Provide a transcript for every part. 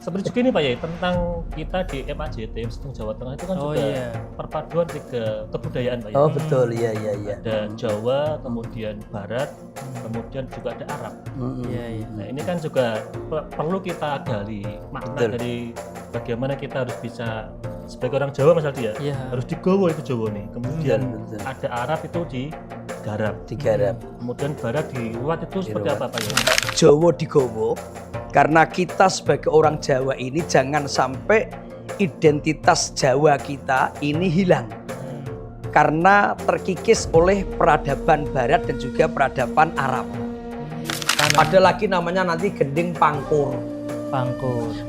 Seperti juga ini Pak ya, tentang kita di MAJT, Museum Jawa Tengah itu kan juga perpaduan 3 kebudayaan Pak ya. Oh betul, iya. Ada Jawa, kemudian Barat, kemudian juga ada Arab. Nah ini kan juga perlu kita gali makna dari bagaimana kita harus bisa sebagai orang Jawa Mas Aldi ya, harus digowo itu Jawa nih. Kemudian ada Arab itu digarap. Kemudian Barat diruat itu seperti apa Pak ya? Jawa digowo karena kita sebagai orang Jawa ini jangan sampai identitas Jawa kita ini hilang. Karena terkikis oleh peradaban Barat dan juga peradaban Arab. Ada lagi namanya nanti gending pangkur.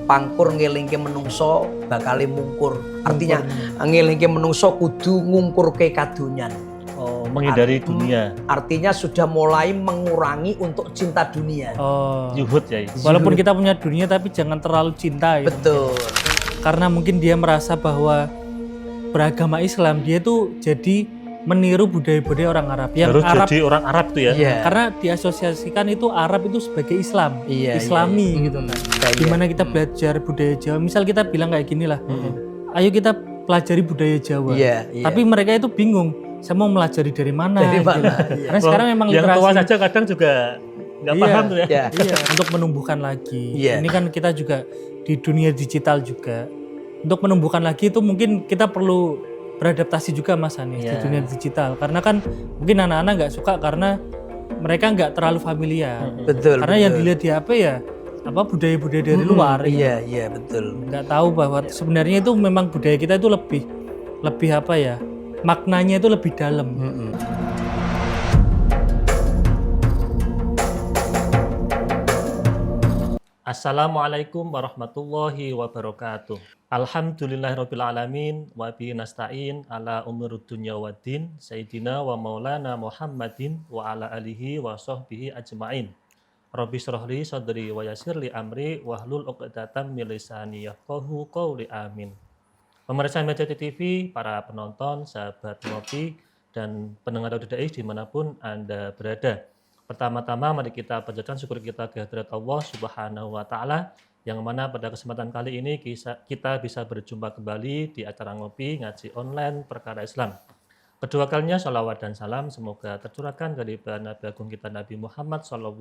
Pangkur ngelingke menungso bakale mungkur. Artinya ngelingke menungso kudu ngungkurke kadonyan. Oh, menghindari dunia. Artinya sudah mulai mengurangi untuk cinta dunia. Zuhud ya. Walaupun kita punya dunia tapi jangan terlalu cinta ya. Betul. Karena mungkin dia merasa bahwa beragama Islam dia tuh jadi meniru budaya-budaya orang Arab. Yang harus Arab, jadi orang Arab tuh ya. Karena diasosiasikan itu Arab itu sebagai Islam, Islami gitu kan. Gimana kita belajar budaya Jawa? Misal kita bilang kayak gini lah, ayo kita pelajari budaya Jawa. Tapi mereka itu bingung, saya mau melajari dari mana? Gitu. Karena sekarang memang yang literasi. tua saja kadang juga nggak paham tuh ya. Untuk menumbuhkan lagi. Ini kan kita juga di dunia digital juga. Untuk menumbuhkan lagi itu mungkin kita perlu beradaptasi juga Mas Anies di dunia digital. Karena kan mungkin anak-anak nggak suka karena mereka nggak terlalu familiar. Betul. Karena yang dilihat di HP ya budaya-budaya dari luar. Iya betul. Nggak tahu bahwa sebenarnya itu memang budaya kita itu lebih apa ya, maknanya itu lebih dalam. Assalamualaikum warahmatullahi wabarakatuh. Alhamdulillahirabbil alamin wa bihi nasta'in ala umurud dunya waddin sayyidina wa maulana Muhammadin wa ala alihi wa sahbihi ajmain. Rabbi shrah li sadri wa yassir li amri wahlul 'uqdatam min lisani yafqahu qawli amin. Pemirsa MAJT TV, para penonton, sahabat ngopi dan pendengar audio Dai dimanapun Anda berada. Pertama-tama mari kita panjatkan syukur kita kehadirat Allah Subhanahu wa taala yang mana pada kesempatan kali ini kita bisa berjumpa kembali di acara ngopi ngaji online perkara Islam. Kedua kalinya sholawat dan salam semoga tercurahkan dari Nabi Agung kita Nabi Muhammad SAW.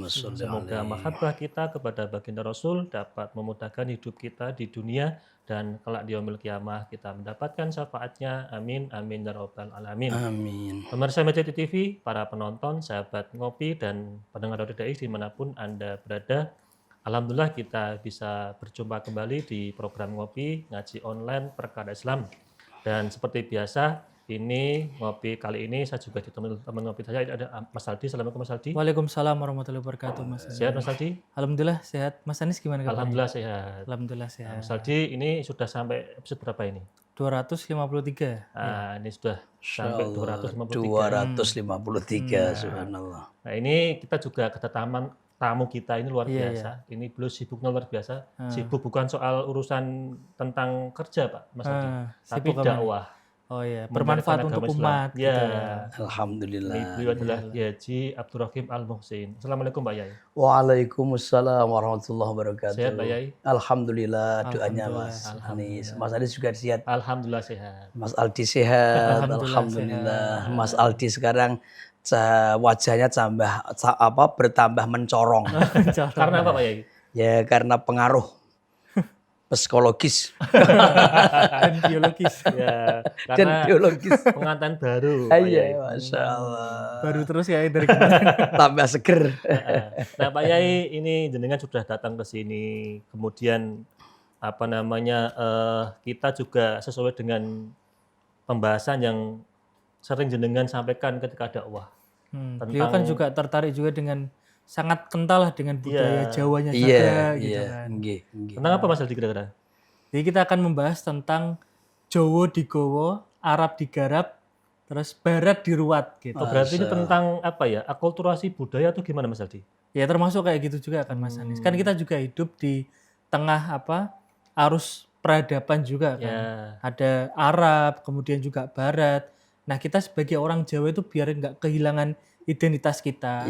Semoga mahabbah kita kepada baginda Rasul dapat memudahkan hidup kita di dunia dan kelak di yaumil qiyamah kita mendapatkan syafaatnya. Amin amin ya rabbal alamin. Amin. Pemirsa MAJT TV, para penonton, sahabat ngopi dan pendengar audio Dai dimanapun Anda berada. Alhamdulillah kita bisa berjumpa kembali di program ngopi ngaji online perkara Islam. Dan seperti biasa, ini ngopi kali ini saya juga ditemani teman ngopi saya ada Mas Aldi. Assalamualaikum Mas Aldi. Waalaikumsalam warahmatullahi wabarakatuh Mas. Sehat Mas Aldi? Alhamdulillah sehat. Mas Anies gimana kabarnya? Alhamdulillah sehat. Alhamdulillah sehat. Mas Aldi ini sudah sampai episode berapa ini? 253. Ini sudah sampai 253 subhanallah. Nah ini kita juga kedatangan tamu kita ini luar biasa. Ini beliau sibuknya luar biasa. Sibuk bukan soal urusan tentang kerja Pak Mas Aldi, tapi dakwah. Oh iya, bermanfaat untuk umat. Ya. Gitu ya. Alhamdulillah. Ini beliau adalah Haji Abdurrahim Al-Muhsin. Assalamualaikum Pak Yai. Waalaikumsalam warahmatullahi wabarakatuh. Sehat Pak Yai? Alhamdulillah doanya Mas Anies. Mas Anies juga sehat. Alhamdulillah sehat. Mas Aldi sehat. Alhamdulillah. Mas Aldi sekarang wajahnya bertambah mencorong. Karena apa Pak Yai? Ya karena pengaruh psikologis Dan biologis. Ya, dan karena biologis. pengantin baru. Pak Yai. Iya, masya Allah. Baru terus ya dari kemarin. Tambah seger. Nah Pak Yai ini jenengan sudah datang ke sini, kemudian kita juga sesuai dengan pembahasan yang sering jenengan sampaikan ketika dakwah. Beliau kan juga tertarik juga dengan sangat kental lah dengan budaya Jawanya saja gitu kan. Tentang apa Mas Aldi kira-kira? Jadi kita akan membahas tentang Jawa digowo, Arab digarap, terus Barat diruat gitu. Oh, berarti ini tentang apa ya? Akulturasi budaya atau gimana Mas Aldi? Ya termasuk kayak gitu juga kan Mas Anies. Kan kita juga hidup di tengah arus peradaban juga kan. Ada Arab, kemudian juga Barat. Nah kita sebagai orang Jawa itu biar nggak kehilangan identitas kita.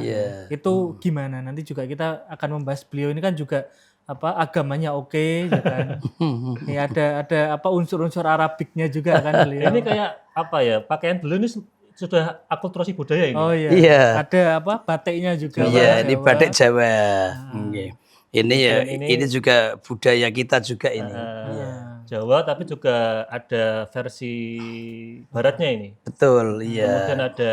Itu gimana? Nanti juga kita akan membahas, beliau ini kan juga agamanya oke, ya kan. Ya, ada unsur-unsur Arabiknya juga kan beliau. Ini kayak apa ya? Pakaian beliau ini sudah akulturasi budaya ini. Oh iya. Iya. Ada batiknya juga. Iya, ini Jawa. batik Jawa. Oke. Ini ya, ini- ini juga budaya kita juga ini. Iya. Jawa, tapi juga ada versi baratnya ini. Betul, iya. Kemudian ada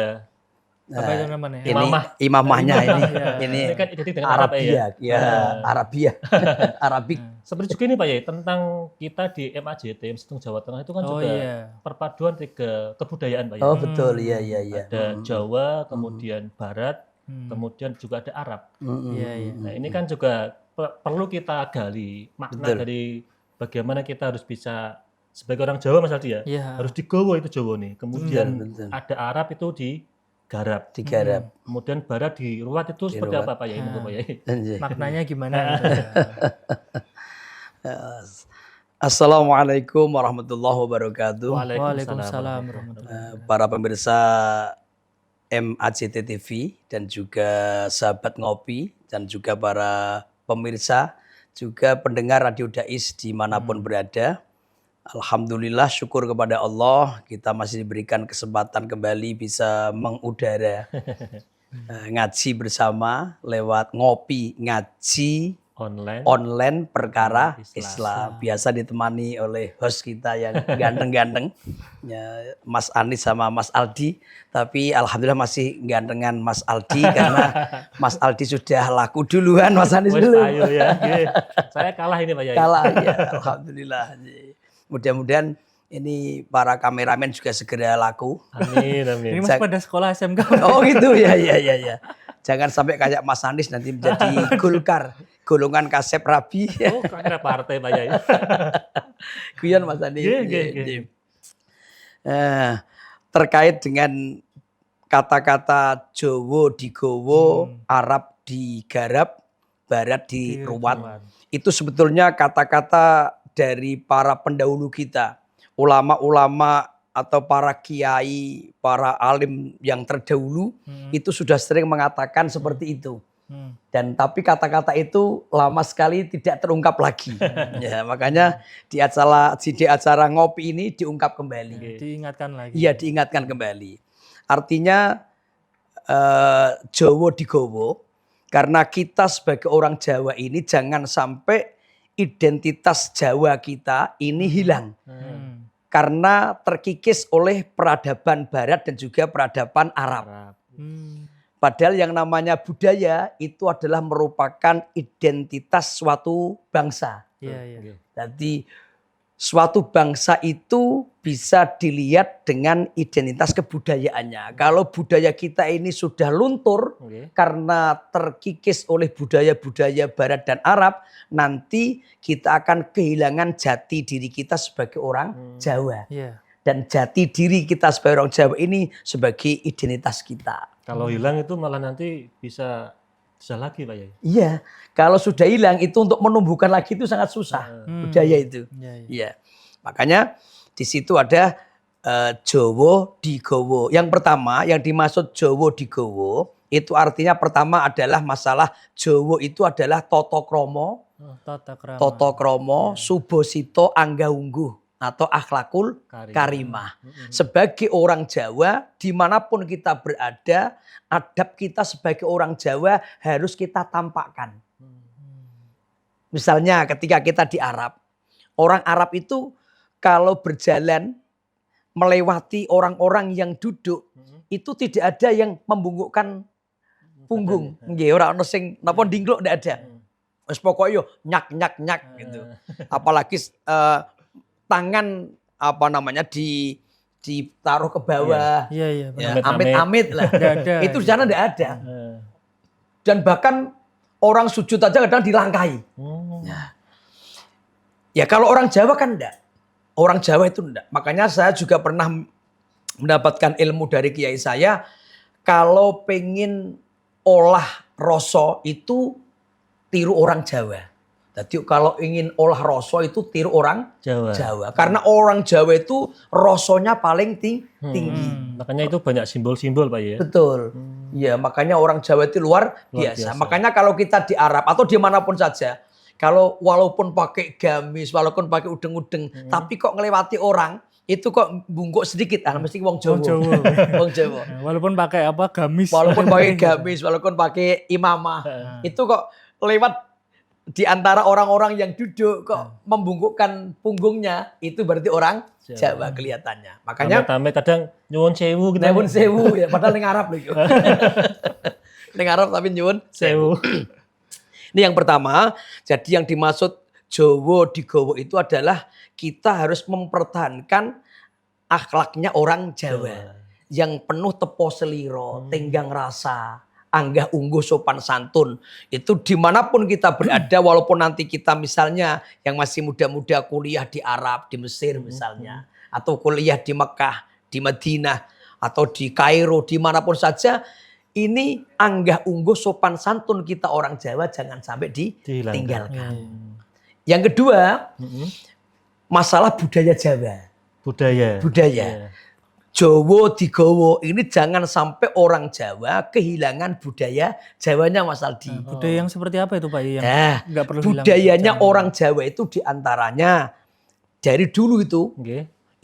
Apa itu namanya? Ini Imamah. imamahnya ini. Iya. Ini Ini kan identik dengan Arab Arabia, ya. ya, Arabia, Arabik. Seperti juga ini Pak ya, tentang kita di MAJT, Mesitung Jawa Tengah itu kan Oh juga iya. perpaduan 3 kebudayaan Pak ya. Oh betul, iya iya iya. Ada Jawa, kemudian Barat, Hmm. kemudian juga ada Arab. Iya, iya. Nah ini kan juga perlu kita gali makna Betul. dari bagaimana kita harus bisa sebagai orang Jawa Mas Aldi ya, Iya. harus digowo itu Jawa nih. Kemudian Betul. ada Arab itu digarap. Digarap. Kemudian Barat diruat itu seperti Diruat. apa Pak ya? Pak ya? Anjay. Maknanya gimana gitu. Assalamualaikum warahmatullahi wabarakatuh. Waalaikumsalam warahmatullahi Para pemirsa MAJT TV dan juga sahabat ngopi dan juga para pemirsa juga pendengar Radio Dais dimanapun berada. Alhamdulillah, syukur kepada Allah kita masih diberikan kesempatan kembali bisa mengudara ngaji bersama lewat ngopi ngaji online perkara Islam. Biasa ditemani oleh host kita yang ganteng-ganteng, ya, Mas Anis sama Mas Aldi. Tapi alhamdulillah masih gantengan Mas Aldi karena Mas Aldi sudah laku duluan, Mas Anis Wes, dulu. ayo ya. Saya kalah ini Pak Yai. Kalah ya, alhamdulillah. Mudah-mudahan ini para kameramen juga segera laku. Amin, amin. Ini Mas pada sekolah SMK. Oh gitu ya, ya, ya, ya. Jangan sampai kayak Mas Anis nanti menjadi Golkar, golongan Kasep Rabi. Oh, kira partai Pak Yai. Guyon Mas Anis. Nggih. Terkait dengan kata-kata Jawa digowo, Arab digarap, Barat diruat. Itu sebetulnya kata-kata dari para pendahulu kita, ulama-ulama atau para kiai, para alim yang terdahulu itu sudah sering mengatakan seperti itu. Dan tapi kata-kata itu lama sekali tidak terungkap lagi. Ya, makanya di acara ngopi ini diungkap kembali. Diingatkan lagi. Iya, diingatkan kembali. Artinya Jawa digowo karena kita sebagai orang Jawa ini jangan sampai identitas Jawa kita ini hilang. Karena terkikis oleh peradaban Barat dan juga peradaban Arab. Padahal yang namanya budaya itu adalah merupakan identitas suatu bangsa. Iya. Jadi suatu bangsa itu bisa dilihat dengan identitas kebudayaannya. Kalau budaya kita ini sudah luntur karena terkikis oleh budaya-budaya Barat dan Arab, nanti kita akan kehilangan jati diri kita sebagai orang Jawa. Iya. Dan jati diri kita sebagai orang Jawa ini sebagai identitas kita. Kalau hilang itu malah nanti bisa lagi Pak Yai. Iya, kalau sudah hilang itu untuk menumbuhkan lagi itu sangat susah budaya itu. Iya. Makanya di situ ada Jawa digowo. Yang pertama yang dimaksud Jawa digowo itu artinya pertama adalah masalah Jawa itu adalah tata krama, subosito anggaungguh atau akhlakul karimah. Sebagai orang Jawa, dimanapun kita berada, adab kita sebagai orang Jawa harus kita tampakkan. Misalnya ketika kita di Arab, orang Arab itu kalau berjalan melewati orang-orang yang duduk, itu tidak ada yang membungkukkan punggung. Nggih, ora ono sing napa ndingkluk ndak ada. Wis pokoke yo nyak gitu. Apalagi tangan apa namanya ditaruh ke bawah. Iya. Ya, amit-amit lah. Itu di sana enggak ada. Dan bahkan orang sujud aja kadang dilangkahi. Ya kalau orang Jawa kan enggak. Orang Jawa itu enggak. Makanya saya juga pernah mendapatkan ilmu dari kiai saya. Kalau pengen olah rasa itu tiru orang Jawa. Jadi kalau ingin olah rasa itu tiru orang Jawa. Karena orang Jawa itu rasanya paling tinggi. Makanya itu banyak simbol-simbol Pak ya. Betul. Ya makanya orang Jawa itu luar biasa. Makanya kalau kita di Arab atau dimanapun saja, Kalau walaupun pakai gamis, walaupun pakai udeng-udeng, tapi kok ngelewati orang, itu kok bungkuk sedikit, mesti wong Jawa. Wong Jawa. Walaupun pakai apa gamis. Walaupun pakai gamis, walaupun pakai imamah, itu kok lewat di antara orang-orang yang duduk kok membungkukkan punggungnya, itu berarti orang Jawa kelihatannya. Makanya Tambah kadang nyuwun sewu gitu. nyuwun sewu ya, padahal ning Arab lho. Ning Arab tapi nyuwun sewu. Ini yang pertama, jadi yang dimaksud Jowo digowo itu adalah kita harus mempertahankan akhlaknya orang Jawa yang penuh tepo seliro, tenggang rasa, anggah ungguh sopan santun. Itu dimanapun kita berada, walaupun nanti kita misalnya yang masih muda-muda kuliah di Arab, di Mesir misalnya, atau kuliah di Mekah, di Madinah, atau di Kairo, dimanapun saja, ini anggah ungguh sopan santun kita orang Jawa jangan sampai ditinggalkan. Yang kedua, masalah budaya Jawa. Budaya. Iya. Jowo digowo, ini jangan sampai orang Jawa kehilangan budaya Jawanya, Mas Aldi. Budaya yang seperti apa itu Pak? Yang nggak perlu budayanya orang Jawa itu diantaranya dari dulu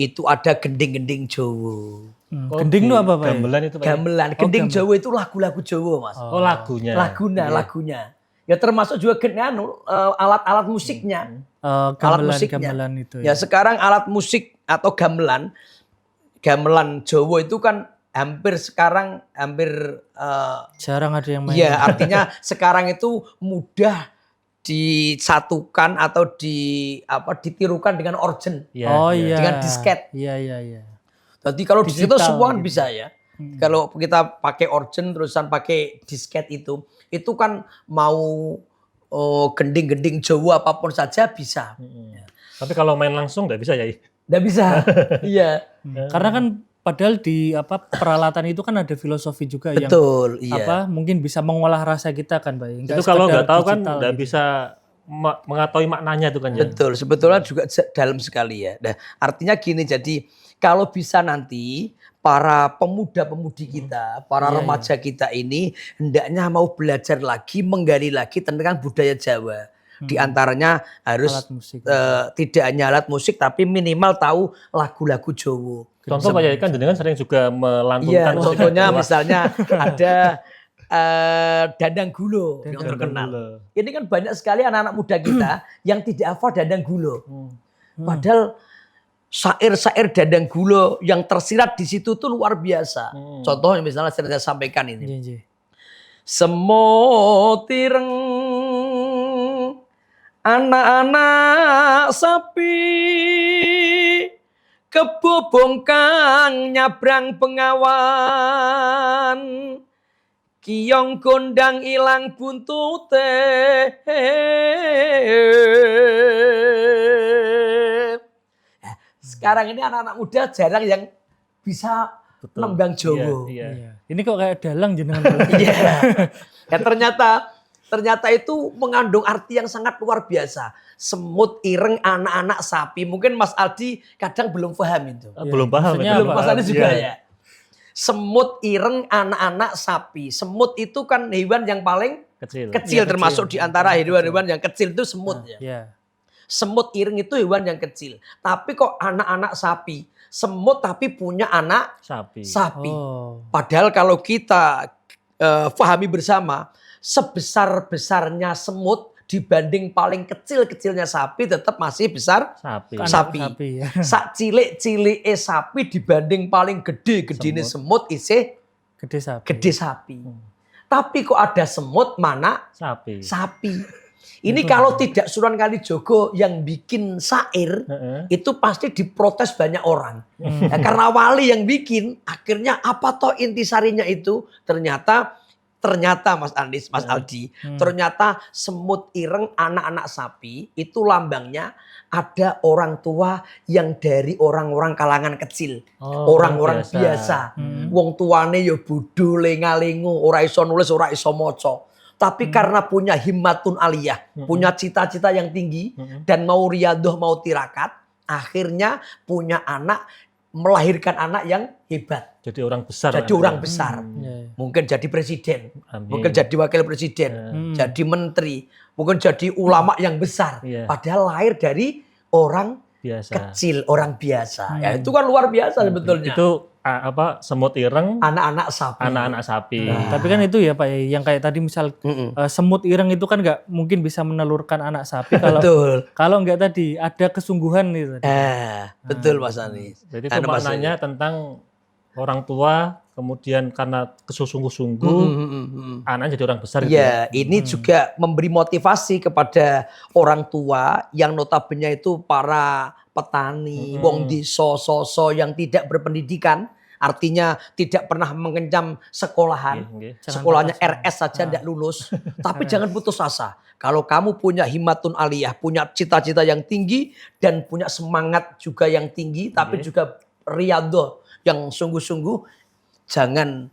itu ada gending-gending Jowo. Gending itu apa Pak? Gamelan itu Pak. Gamelan. Gending Jowo itu lagu-lagu Jowo, Mas. Lagunya. Lagunya. Ya termasuk juga alat-alat musiknya. Gamelan itu. Ya sekarang alat musik atau gamelan Jawa itu kan hampir jarang ada yang main. Ya, artinya sekarang itu mudah disatukan atau ditirukan dengan organ. Dengan disket. Iya. Jadi kalau di situ semua kan bisa ya. Kalau kita pakai organ terusan pakai disket itu kan mau gending-gending Jawa apapun saja bisa. Tapi kalau main langsung nggak bisa ya? Nggak bisa. Iya. Karena kan padahal di peralatan itu kan ada filosofi juga. Betul, yang mungkin bisa mengolah rasa kita kan Pak. Itu kalau nggak tahu kan nggak bisa mengetahui maknanya itu kan ya. Betul, sebetulnya juga dalam sekali ya. Nah, artinya gini, jadi kalau bisa nanti para pemuda-pemudi kita, para remaja kita ini hendaknya mau belajar lagi, menggali lagi tentang budaya Jawa. Di antaranya harus tidak hanya alat musik, tapi minimal tahu lagu-lagu Jawa. Contoh Pak Yai, kan jenengan sering juga melantunkan. Iya, contohnya misalnya ada Dandang Gulo yang terkenal. Ini kan banyak sekali anak-anak muda kita yang tidak hafal Dandang Gulo. Padahal syair-syair Dandang Gulo yang tersirat di situ tuh luar biasa. Contohnya misalnya saya sampaikan ini. Semut ireng anak-anak sapi kebobong kang nyabrang bengawan kiyong gondang ilang buntute. Sekarang ini anak-anak muda jarang yang bisa nembang Jawa. Iya. Ini kok kayak dalang jenengan. Ya ternyata itu mengandung arti yang sangat luar biasa. Semut ireng anak-anak sapi. Mungkin Mas Aldi kadang belum paham itu. Belum paham. Belum Mas Aldi juga ya. Semut ireng anak-anak sapi. Semut itu kan hewan yang paling kecil termasuk di antara hewan-hewan yang kecil itu semut ya. Semut ireng itu hewan yang kecil. Tapi kok anak-anak sapi. Semut tapi punya anak sapi. Padahal kalau kita pahami bersama, sebesar-besarnya semut dibanding paling kecil-kecilnya sapi tetap masih besar sapi. Sak cilik-cilik sapi dibanding paling gede-gedene semut isih gede sapi. Tapi kok ada semut mana sapi. Ini kalau tidak Sunan Kalijogo yang bikin syair, itu pasti diprotes banyak orang. Karena wali yang bikin, akhirnya apa toh intisarinya itu? Ternyata Mas Andis, Mas Aldi, ternyata semut ireng anak-anak sapi itu lambangnya ada orang tua yang dari orang-orang kalangan kecil, orang-orang biasa. Wong tuane ya bodho lenga-lengo, ora iso nulis, ora iso maca. Tapi karena punya himmatun aliyah, punya cita-cita yang tinggi dan mau riadoh, mau tirakat, akhirnya punya anak, melahirkan anak yang hebat. Jadi orang besar. Mungkin jadi presiden, mungkin jadi wakil presiden, jadi menteri. mungkin jadi ulama yang besar. Iya. Padahal lahir dari orang Biasa. kecil, orang biasa. Ya itu kan luar biasa sebetulnya. Itu semut ireng, Anak-anak sapi. anak-anak sapi. Tapi kan itu ya Pak Yai, yang kayak tadi misal semut ireng itu kan nggak mungkin bisa menelurkan anak sapi kalau Betul. kalau nggak tadi ada kesungguhan itu. Betul Mas Anis. Jadi itu maknanya tentang orang tua, kemudian karena kesungguh-sungguh, anaknya jadi orang besar. Ya, ini juga memberi motivasi kepada orang tua yang notabene itu para petani, wong desa, soso yang tidak berpendidikan, artinya tidak pernah mengenyam sekolahan. Sekolahnya RS saja tidak lulus. Tapi jangan putus asa. Kalau kamu punya himmatun aliyah, punya cita-cita yang tinggi dan punya semangat juga yang tinggi, tapi juga riyadhah yang sungguh-sungguh, jangan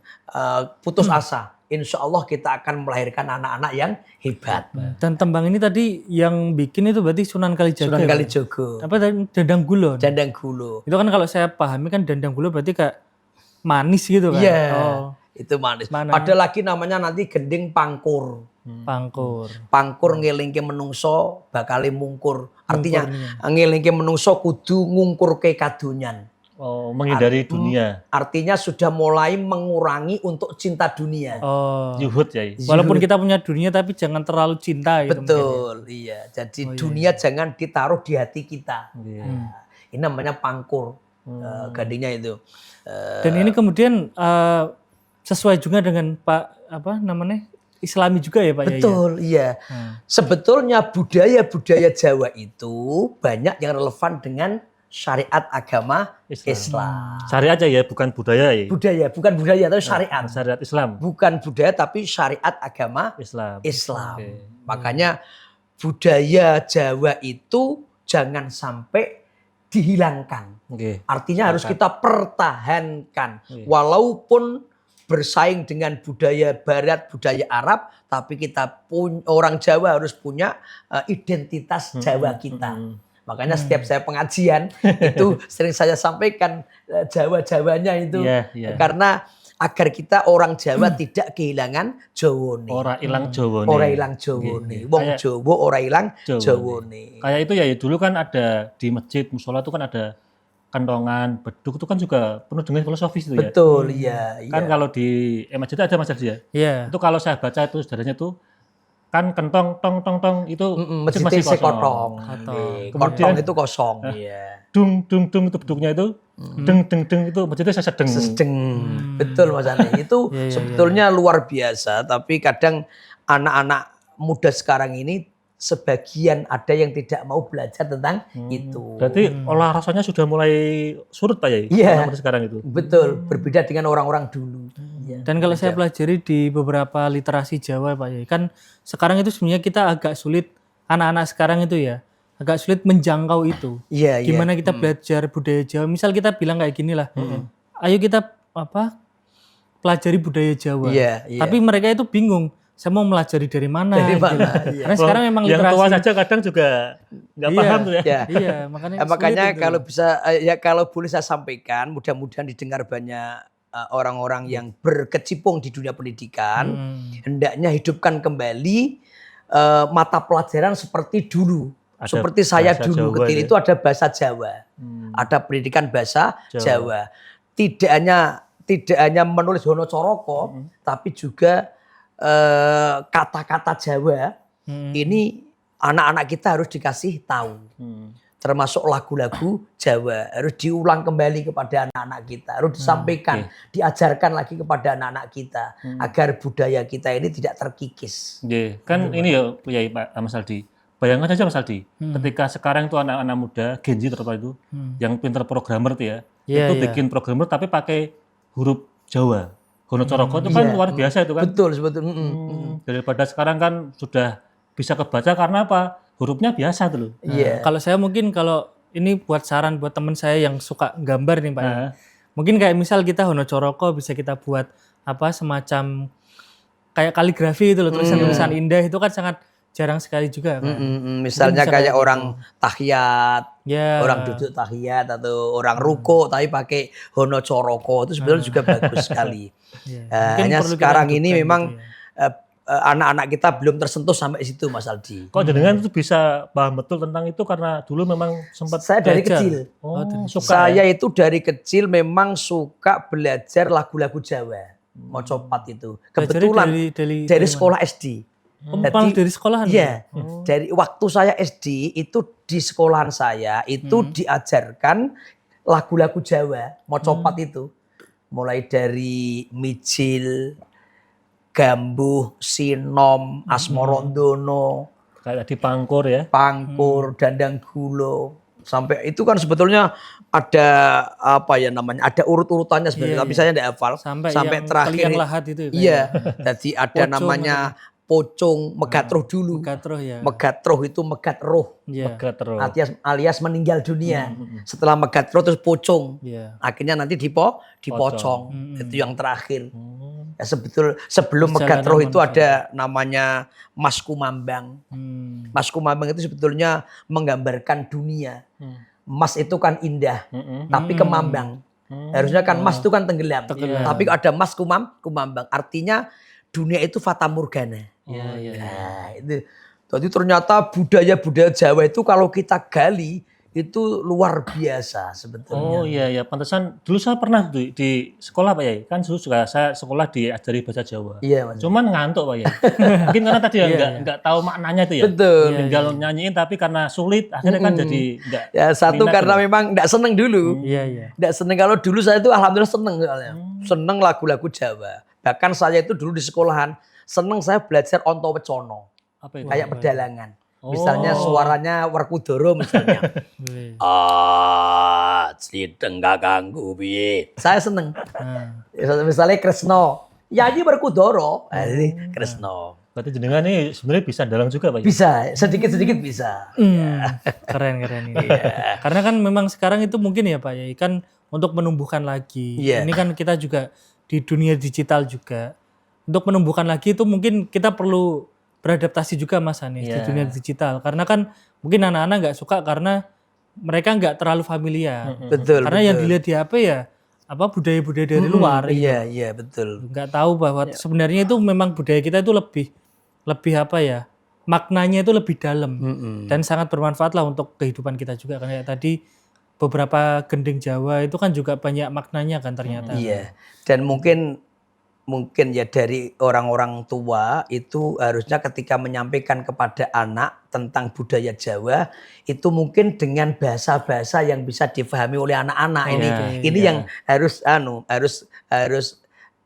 putus asa. Insya Allah kita akan melahirkan anak-anak yang hebat. Dan tembang ini tadi yang bikin itu berarti Sunan Kalijaga. Sunan Kalijaga. Apa tadi? Dandang Gulo. Dandang Gulo. Itu kan kalau saya pahami kan Dandang Gulo berarti kayak manis gitu kan. Iya. Itu manis. Ada lagi namanya nanti gending pangkur. Pangkur ngelingke menungso bakale mungkur. Artinya ngelingke menungso kudu ngungkur ke kadunyan. Oh, menghindari dunia. Artinya sudah mulai mengurangi untuk cinta dunia. Zuhud ya. Walaupun kita punya dunia tapi jangan terlalu cinta gitu. Betul, iya. Jadi dunia jangan ditaruh di hati kita. Ini namanya pangkur. Gadingnya itu. Dan ini kemudian sesuai juga dengan Islami juga ya Pak Yai. Betul, iya. Sebetulnya budaya-budaya Jawa itu banyak yang relevan dengan syariat agama Islam. Syariat aja ya, bukan budaya ya. Budaya, bukan budaya tapi syariat. Syariat Islam. Bukan budaya tapi syariat agama Islam. Okay. Makanya budaya Jawa itu jangan sampai dihilangkan. Artinya harus kita pertahankan. Walaupun bersaing dengan budaya Barat, budaya Arab, tapi kita orang Jawa harus punya identitas Jawa kita. Makanya setiap saya pengajian itu sering saya sampaikan Jawa-Jawanya itu. Karena agar kita orang Jawa tidak kehilangan Jawone. Ora ilang Jawone. Ora ilang Jawone. Wong Jawa ora ilang Jawone. Kayak itu ya dulu kan ada di masjid musola itu kan ada kentongan, beduk itu kan juga penuh dengan filosofis itu ya. Betul, iya. Kan kalau di masjid ada Mas Ardi ya. Iya. Itu kalau saya baca itu sejarahnya tuh kan kentong tong itu masih kosong. Kemudian itu kosong. Dung itu beduknya itu deng itu maksudnya saya sedeng. Betul Mas Ani. Itu sebetulnya luar biasa, tapi kadang anak-anak muda sekarang ini sebagian ada yang tidak mau belajar tentang itu. Berarti olah rasanya sudah mulai surut Pak Yai. Iya. Sekarang itu. Betul, berbeda dengan orang-orang dulu. Dan kalau saya pelajari di beberapa literasi Jawa Pak Yai, kan sekarang itu sebenarnya kita agak sulit, anak-anak sekarang itu ya, agak sulit menjangkau itu. Gimana kita belajar budaya Jawa, misal kita bilang kayak gini lah, ayo kita pelajari budaya Jawa. Tapi mereka itu bingung, saya mau melajari dari mana. Karena sekarang memang yang literasi. tua saja kadang juga nggak paham tuh ya. Iya, makanya kalau bisa, kalau boleh saya sampaikan, mudah-mudahan didengar banyak orang-orang yang berkecimpung di dunia pendidikan, hendaknya hidupkan kembali mata pelajaran seperti dulu. Seperti saya dulu kecil itu ada bahasa Jawa, ada pendidikan bahasa Jawa. Tidak hanya menulis Hono Coroko, tapi juga kata-kata Jawa. Ini anak-anak kita harus dikasih tahu. Termasuk lagu-lagu Jawa harus diulang kembali kepada anak-anak kita, harus disampaikan, diajarkan lagi kepada anak-anak kita agar budaya kita ini tidak terkikis. Kan ini ya Pak Mas Aldi. Bayangkan aja Mas Aldi, ketika sekarang itu anak-anak muda, Gen Z terutama itu, yang pinter programmer itu itu bikin programmer tapi pakai huruf Jawa. Hono Coroko itu kan luar biasa itu kan. Betul, sebetulnya. Daripada sekarang kan sudah bisa kebaca karena apa? Hurufnya biasa tuh loh. Kalau saya mungkin kalau ini buat saran buat teman saya yang suka gambar nih Pak. Mungkin kayak misal kita Hono Coroko bisa kita buat semacam kayak kaligrafi itu loh, tulisan-tulisan indah itu kan sangat jarang sekali juga kan. Misalnya kayak orang tahiyat, orang duduk tahiyat atau orang ruko tapi pakai Hono Coroko itu sebenarnya juga bagus sekali. Hanya sekarang ini memang anak-anak kita belum tersentuh sampai situ Mas Aldi. Kok jenengan itu bisa paham betul tentang itu karena dulu memang sempat Saya dari belajar. kecil. suka Saya ya? itu dari kecil memang suka belajar lagu-lagu Jawa. Mocopat itu. Kebetulan dari sekolah SD. Malah dari sekolahan. Iya. Dari waktu saya SD itu di sekolahan saya itu diajarkan lagu-lagu Jawa, mocopat itu. Mulai dari Mijil, Gambuh, Sinom, Asmorondono, Kayak di Pangkur ya. Pangkur, Dandang Gulo. Sampai itu kan sebetulnya ada apa ya namanya? Ada urut-urutannya sebenarnya, tapi saya tidak hafal. Sampai yang terakhir. Keliang Lahat itu. Iya. Jadi ada Pocong namanya Pocong, Megatroh dulu. Megatroh ya. Megatroh itu megat roh. Iya. Terus. Alias meninggal dunia. Setelah megatroh terus pocong. Iya. Akhirnya nanti dipocong. Itu yang terakhir. Ya, sebelum Perjalanan megatroh itu manusia. ada namanya Mas Kumambang. Mas Kumambang itu sebetulnya menggambarkan dunia. Mas itu kan indah, tapi kemambang. Harusnya kan mas itu kan tenggelam. Tapi ada Mas Kumambang. Artinya dunia itu fata morgana. Iya. Nah, itu. Jadi ternyata budaya-budaya Jawa itu kalau kita gali itu luar biasa sebetulnya. Oh iya, pantesan dulu saya pernah di sekolah Pak Yai. Kan dulu juga saya sekolah diajari bahasa Jawa. Iya, Mas. Cuman ngantuk Pak Yai. Mungkin karena tadi nggak tahu maknanya itu ya. Betul. Tinggal nyanyiin tapi karena sulit akhirnya kan jadi nggak. Ya satu minat karena gitu. memang enggak seneng dulu. Iya. Enggak seneng, kalau dulu saya itu alhamdulillah seneng soalnya. Seneng lagu-lagu Jawa. Bahkan saya itu dulu di sekolahan seneng saya belajar Onto Wecono. Apa itu? Kayak pedalangan. Misalnya suaranya Werkudara misalnya. Slideng ganggu piye. Saya seneng. Misalnya Kresno. Nyanyi Werkudara. Ini Kresno. Berarti jenengan ini sebenarnya bisa dalang juga Pak Yai. Bisa, sedikit-sedikit bisa. Keren ini. Karena kan memang sekarang itu mungkin ya Pak Yai kan untuk menumbuhkan lagi. Iya. Ini kan kita juga di dunia digital juga. Untuk menumbuhkan lagi itu mungkin kita perlu beradaptasi juga Mas Anies di dunia digital. Karena kan mungkin anak-anak nggak suka karena mereka nggak terlalu familiar. Betul. Karena yang dilihat di HP ya apa budaya-budaya dari luar. Gitu. Iya, betul. Nggak tahu bahwa sebenarnya itu memang budaya kita itu lebih apa ya, maknanya itu lebih dalam dan sangat bermanfaat lah untuk kehidupan kita juga. Karena tadi beberapa gending Jawa itu kan juga banyak maknanya kan ternyata. Iya. Dan mungkin ya dari orang-orang tua itu harusnya ketika menyampaikan kepada anak tentang budaya Jawa itu mungkin dengan bahasa-bahasa yang bisa difahami oleh anak-anak. Ini yang harus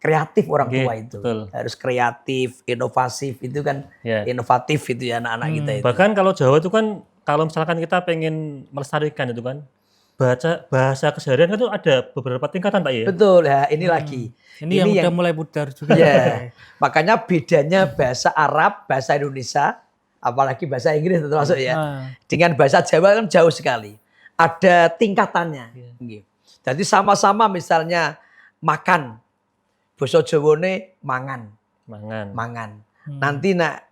kreatif orang tua itu. Betul. Harus kreatif, inovatif itu kan inovatif itu ya anak-anak kita itu. Bahkan kalau Jawa itu kan kalau misalkan kita pengen melestarikan itu kan bahasa keseharian kan itu ada beberapa tingkatan Pak ya. Betul ya, ini lagi. Ini yang udah mulai pudar juga. Ya. Makanya bedanya bahasa Arab, bahasa Indonesia, apalagi bahasa Inggris termasuk ya. Dengan bahasa Jawa kan jauh sekali. Ada tingkatannya. Jadi sama-sama misalnya makan. Basa Jawane mangan. Nanti nak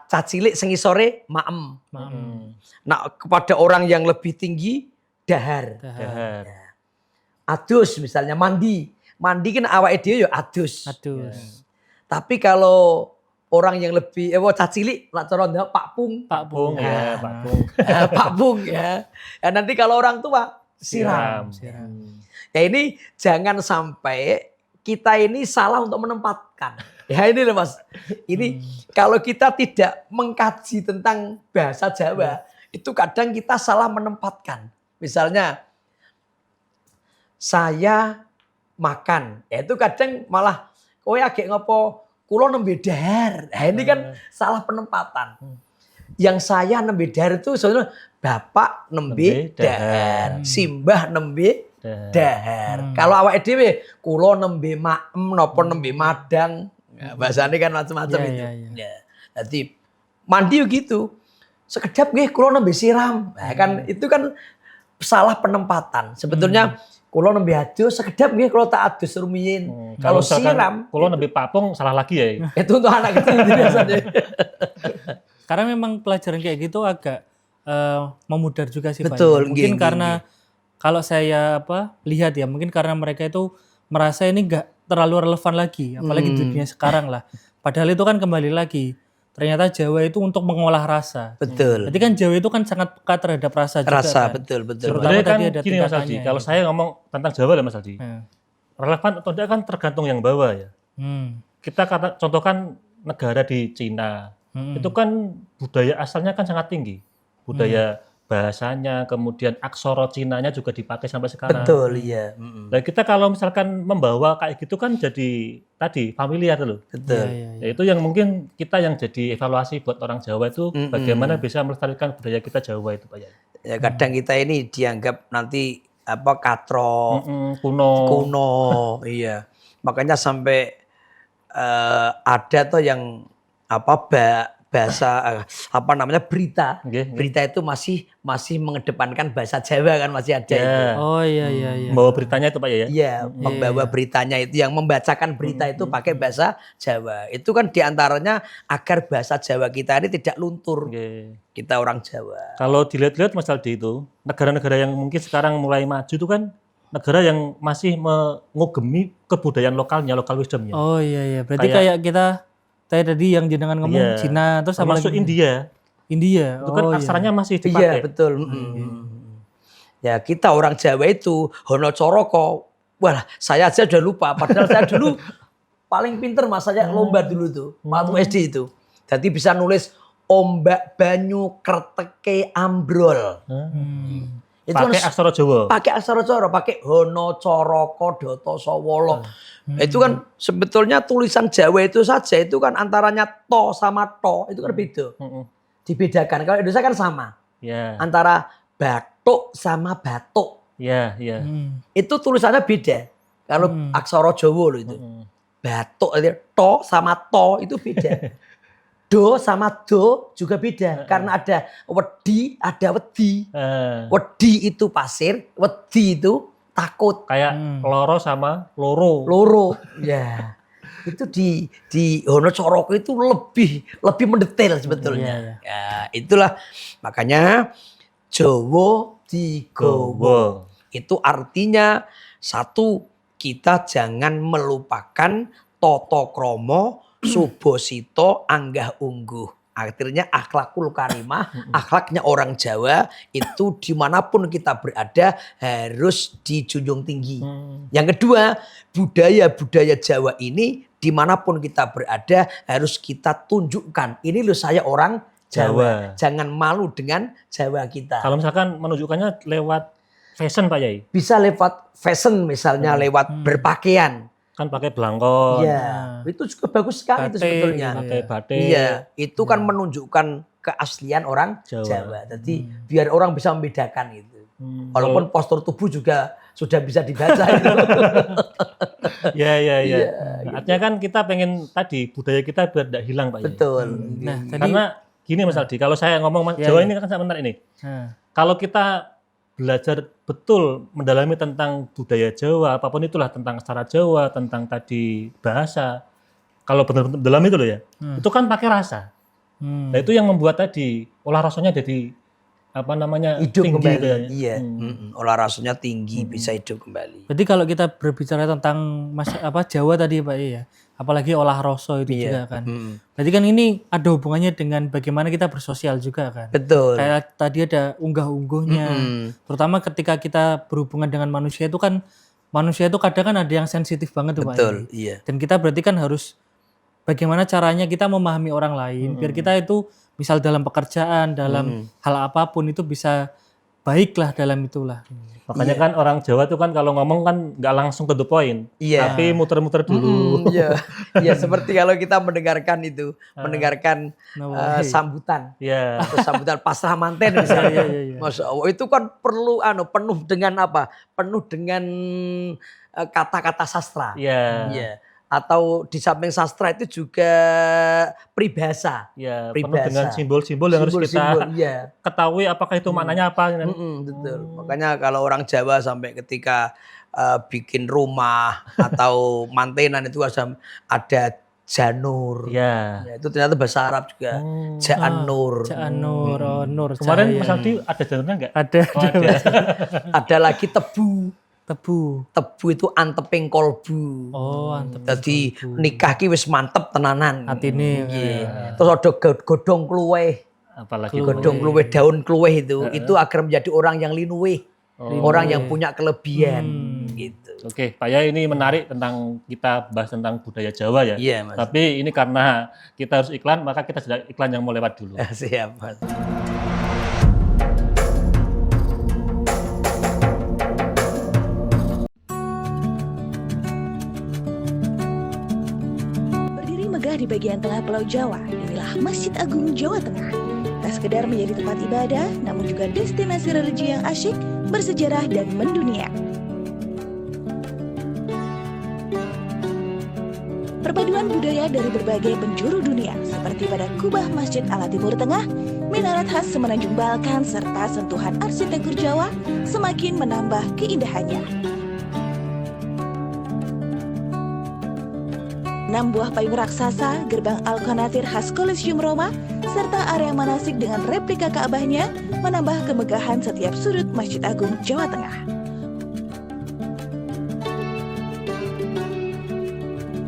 cacilik sing isore maem. Nah, kepada orang yang lebih tinggi dahar. Adus misalnya mandi kan awake dhewe ya adus. Tapi kalau orang yang lebih cacilik lak cara ndak pakpung ya. Pakpung ya. Ya nanti kalau orang tua siram. Ya ini jangan sampai kita ini salah untuk menempatkan. Ya ini loh Mas. Ini kalau kita tidak mengkaji tentang bahasa Jawa, itu kadang kita salah menempatkan. Misalnya saya makan, ya itu kadang malah kowe agek ngopo kula nembe dahar. Nah, ini kan salah penempatan. Yang saya nembe dahar itu sebenarnya bapak nembe dahar, simbah nembe dahar. Kalau awake dhewe kula nembe maem napa nembe madang. Ya, bahasane kan macam-macam itu. Ya. Jadi mandi gitu. Sekedap nggih kula nembe siram. Nah, kan itu kan salah penempatan. Sebetulnya kula nembe adus sekedap nggih kula tak adus rumiyin. Kalau siram kula nembe papung salah lagi ya. Itu untuk anak kecil biasanya. Karena memang pelajaran kayak gitu agak memudar juga sih Pak. Betul, mungkin karena kalau saya lihat ya mungkin karena mereka itu merasa ini enggak terlalu relevan lagi apalagi di dunia sekarang lah. Padahal itu kan kembali lagi, ternyata Jawa itu untuk mengolah rasa. Betul. Berarti kan Jawa itu kan sangat peka terhadap rasa juga Rasa, kan. betul. Terutama Sebenarnya kan tadi ada gini Mas Aldi, tingkatannya, kalau gitu. saya ngomong tentang Jawa lah Mas Aldi, relevan atau tidak kan tergantung yang bawa ya. Kita contohkan negara di Cina, itu kan budaya asalnya kan sangat tinggi. Budaya bahasanya, kemudian aksara Cinanya juga dipakai sampai sekarang. Betul, iya. Nah kita kalau misalkan membawa kayak gitu kan jadi tadi familiar loh. Betul. Ya, itu yang mungkin kita yang jadi evaluasi buat orang Jawa itu bagaimana bisa melestarikan budaya kita Jawa itu Pak Yai. Ya kadang kita ini dianggap nanti apa katro, Kuno. iya. Makanya sampai ada tuh yang apa bahasa apa namanya berita. Berita itu masih mengedepankan bahasa Jawa kan masih ada itu. Oh iya. Membawa beritanya itu Pak Yai ya. Iya, membawa beritanya itu yang membacakan berita itu pakai bahasa Jawa. Itu kan diantaranya agar bahasa Jawa kita ini tidak luntur. Kita orang Jawa. Kalau dilihat-lihat Mas Aldi itu, negara-negara yang mungkin sekarang mulai maju itu kan negara yang masih mengugemi kebudayaan lokalnya, lokal wisdomnya. Oh iya. Berarti kayak kita tadi yang jenengan ngomong Cina, terus apa termasuk lagi? Oh, India. Itu kan aksaranya masih dipakai. Iya, betul. Ya, kita orang Jawa itu Hono Coroko. Wah, saya aja udah lupa. Padahal saya dulu paling pinter Mas, saya lomba dulu tuh, waktu SD itu. Jadi bisa nulis ombak banyu kerteke ambrol. Itu Pakai aksara Jawa. Pakai aksara Jawa, pakai Hono Coroko Doto Sowolo. Itu kan sebetulnya tulisan Jawa itu saja itu kan antaranya to sama to itu kan beda. Dibedakan. Kalau Indonesia kan sama. Antara batuk sama batuk. Itu tulisannya beda. Kalau aksara Jawa loh itu. Batuk to sama to itu beda. Do sama do juga beda karena ada wedi, ada wedi. Wedi itu pasir, wedi itu takut. Kayak loro sama loro. Loro. Ya. Itu di Hono Coroko itu lebih mendetail sebetulnya. Ya, itulah makanya Jowo digowo. Itu artinya satu, kita jangan melupakan toto kromo subosito anggah ungguh. Akhirnya akhlakul karimah, akhlaknya orang Jawa itu dimanapun kita berada harus dijunjung tinggi. Yang kedua, budaya-budaya Jawa ini dimanapun kita berada harus kita tunjukkan. Ini loh saya orang Jawa. Jangan malu dengan Jawa kita. Kalau misalkan menunjukkannya lewat fashion Pak Yai? Bisa lewat fashion misalnya, lewat berpakaian. Kan pakai belangkon. Iya, itu juga bagus sekali itu sebetulnya. Pakai batik. Iya, itu kan menunjukkan keaslian orang Jawa. Jadi biar orang bisa membedakan itu. Walaupun postur tubuh juga sudah bisa dibaca itu. Iya. Artinya kan kita pengen tadi budaya kita biar tidak hilang Pak Yai. Betul. Nah, Karena gini Mas Aldi, kalau saya ngomong Jawa ini kan sebentar ini. Kalau kita belajar betul mendalami tentang budaya Jawa, apapun itulah tentang aksara Jawa, tentang tadi bahasa. Kalau benar-benar dalam itu loh ya, itu kan pakai rasa. Nah itu yang membuat tadi olah rasanya jadi apa namanya hidup tinggi kembali. gitu ya. Iya, olah rasanya tinggi bisa hidup kembali. Berarti kalau kita berbicara tentang Jawa tadi Pak ya, apalagi olah rasa itu juga kan. Berarti kan ini ada hubungannya dengan bagaimana kita bersosial juga kan. Betul. Kayak tadi ada unggah-ungguhnya. Terutama ketika kita berhubungan dengan manusia itu kan, manusia itu kadang kan ada yang sensitif banget tuh Pak. Betul, iya. Dan kita berarti kan harus bagaimana caranya kita memahami orang lain biar kita itu misal dalam pekerjaan, dalam hal apapun itu bisa baiklah dalam itulah. Makanya kan orang Jawa tuh kan kalau ngomong kan nggak langsung to the point, tapi muter-muter dulu. Iya, seperti kalau kita mendengarkan itu, mendengarkan sambutan, atau sambutan pasrah manten misalnya. Masya Allah, itu kan perlu penuh dengan apa? Penuh dengan kata-kata sastra. Iya. Atau di samping sastra itu juga peribahasa. Ya, penuh dengan simbol-simbol yang harus kita ketahui apakah itu maknanya apa. Betul. Makanya kalau orang Jawa sampai ketika bikin rumah atau mantenan itu ada janur. Ya, itu ternyata bahasa Arab juga. Ja'an-nur. Nur. Kemarin Mas Aldi ada janurnya enggak? Ada. Ada lagi tebu. Tebu. Tebu itu anteping kolbu. Oh, antep. Jadi nikah ki wis mantep tenanan. Atine. Terus ada godhong kluweh. Apalagi Godhong kluweh, daun kluweh itu agar menjadi orang yang linuwih. Orang yang punya kelebihan gitu. Oke, Pak Yai, ini menarik tentang kita bahas tentang budaya Jawa ya. Iya, Mas. Tapi ini karena kita harus iklan, maka kita sudah iklan yang mau lewat dulu. Siap, Mas. Berdiri megah di bagian tengah Pulau Jawa, inilah Masjid Agung Jawa Tengah. Tak sekedar menjadi tempat ibadah, namun juga destinasi religi yang asyik, bersejarah dan mendunia. Perpaduan budaya dari berbagai penjuru dunia, seperti pada kubah Masjid ala Timur Tengah, minaret khas Semenanjung Balkan, serta sentuhan arsitektur Jawa, semakin menambah keindahannya. 6 buah payung raksasa, gerbang Al-Qanatir khas Kolosium Roma, serta area manasik dengan replika Ka'bahnya menambah kemegahan setiap sudut Masjid Agung Jawa Tengah.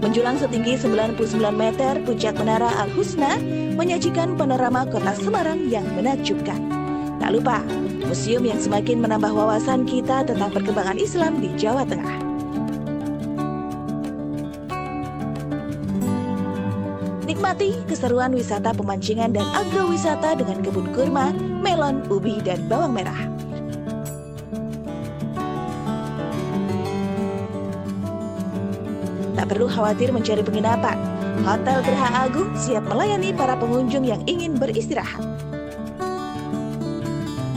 Menjulang setinggi 99 meter, puncak Menara Al-Husna menyajikan panorama kota Semarang yang menakjubkan. Tak lupa, museum yang semakin menambah wawasan kita tentang perkembangan Islam di Jawa Tengah. Nikmati keseruan wisata pemancingan dan agrowisata dengan kebun kurma, melon, ubi, dan bawang merah. Tak perlu khawatir mencari penginapan. Hotel Geraha Agung siap melayani para pengunjung yang ingin beristirahat.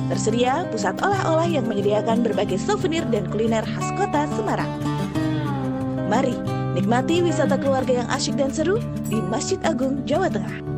Tersedia pusat olah-olah yang menyediakan berbagai souvenir dan kuliner khas kota Semarang. Mari nikmati wisata keluarga yang asyik dan seru di Masjid Agung Jawa Tengah.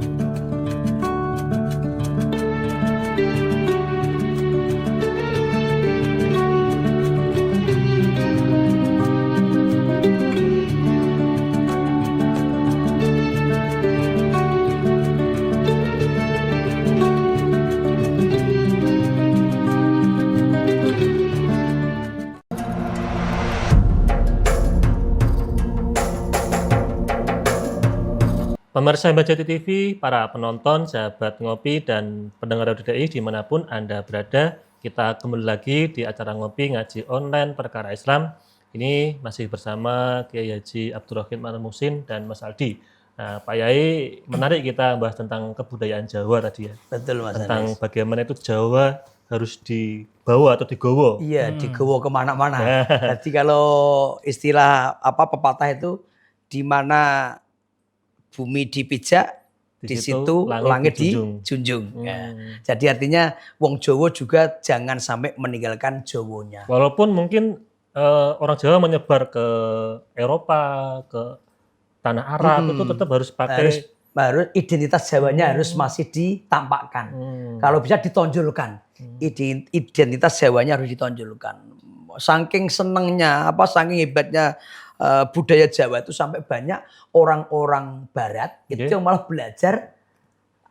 Pemirsa Mbak Jati TV, para penonton, sahabat ngopi, dan pendengar RDI dimanapun Anda berada, kita kembali lagi di acara ngopi ngaji online perkara Islam. Ini masih bersama Kiai Haji Abdurrahim Al-Muhsin dan Mas Aldi. Nah, Pak Yai, menarik kita bahas tentang kebudayaan Jawa tadi ya. Betul, Mas. Tentang bagaimana itu Jawa harus dibawa atau digowo. Iya, digowo kemana-mana. Jadi kalau istilah pepatah itu, di mana bumi dipijak, di situ langit dijunjung. Ya. Jadi artinya wong Jawa juga jangan sampai meninggalkan Jawanya. Walaupun mungkin orang Jawa menyebar ke Eropa, ke tanah Arab, itu tetap harus pakai harus identitas Jawanya harus masih ditampakkan. Kalau bisa ditonjolkan. Identitas Jawanya harus ditonjolkan. Saking senengnya, saking hebatnya budaya Jawa itu sampai banyak orang-orang Barat itu yang malah belajar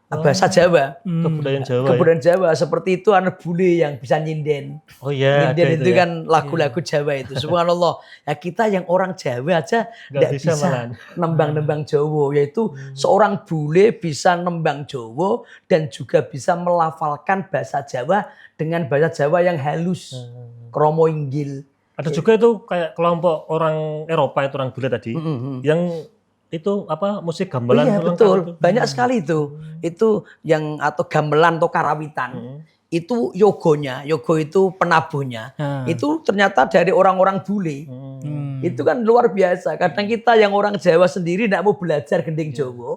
bahasa Jawa, kebudayaan Jawa. Kebudayaan Jawa seperti itu anak bule yang bisa nyinden. Oh iya, nyinden itu kan lagu-lagu Jawa itu. Subhanallah. Ya kita yang orang Jawa aja enggak bisa nembang-nembang Jawa, yaitu seorang bule bisa nembang Jawa dan juga bisa melafalkan bahasa Jawa dengan bahasa Jawa yang halus. Kromo inggil. Ada juga itu kayak kelompok orang Eropa itu orang bule tadi yang itu musik gamelan. Iya betul, banyak sekali itu. Itu yang atau gamelan atau karawitan. Itu yogonya, yogo itu penabuhnya. Itu ternyata dari orang-orang bule. Itu kan luar biasa. Kadang kita yang orang Jawa sendiri tidak mau belajar gending Jawa,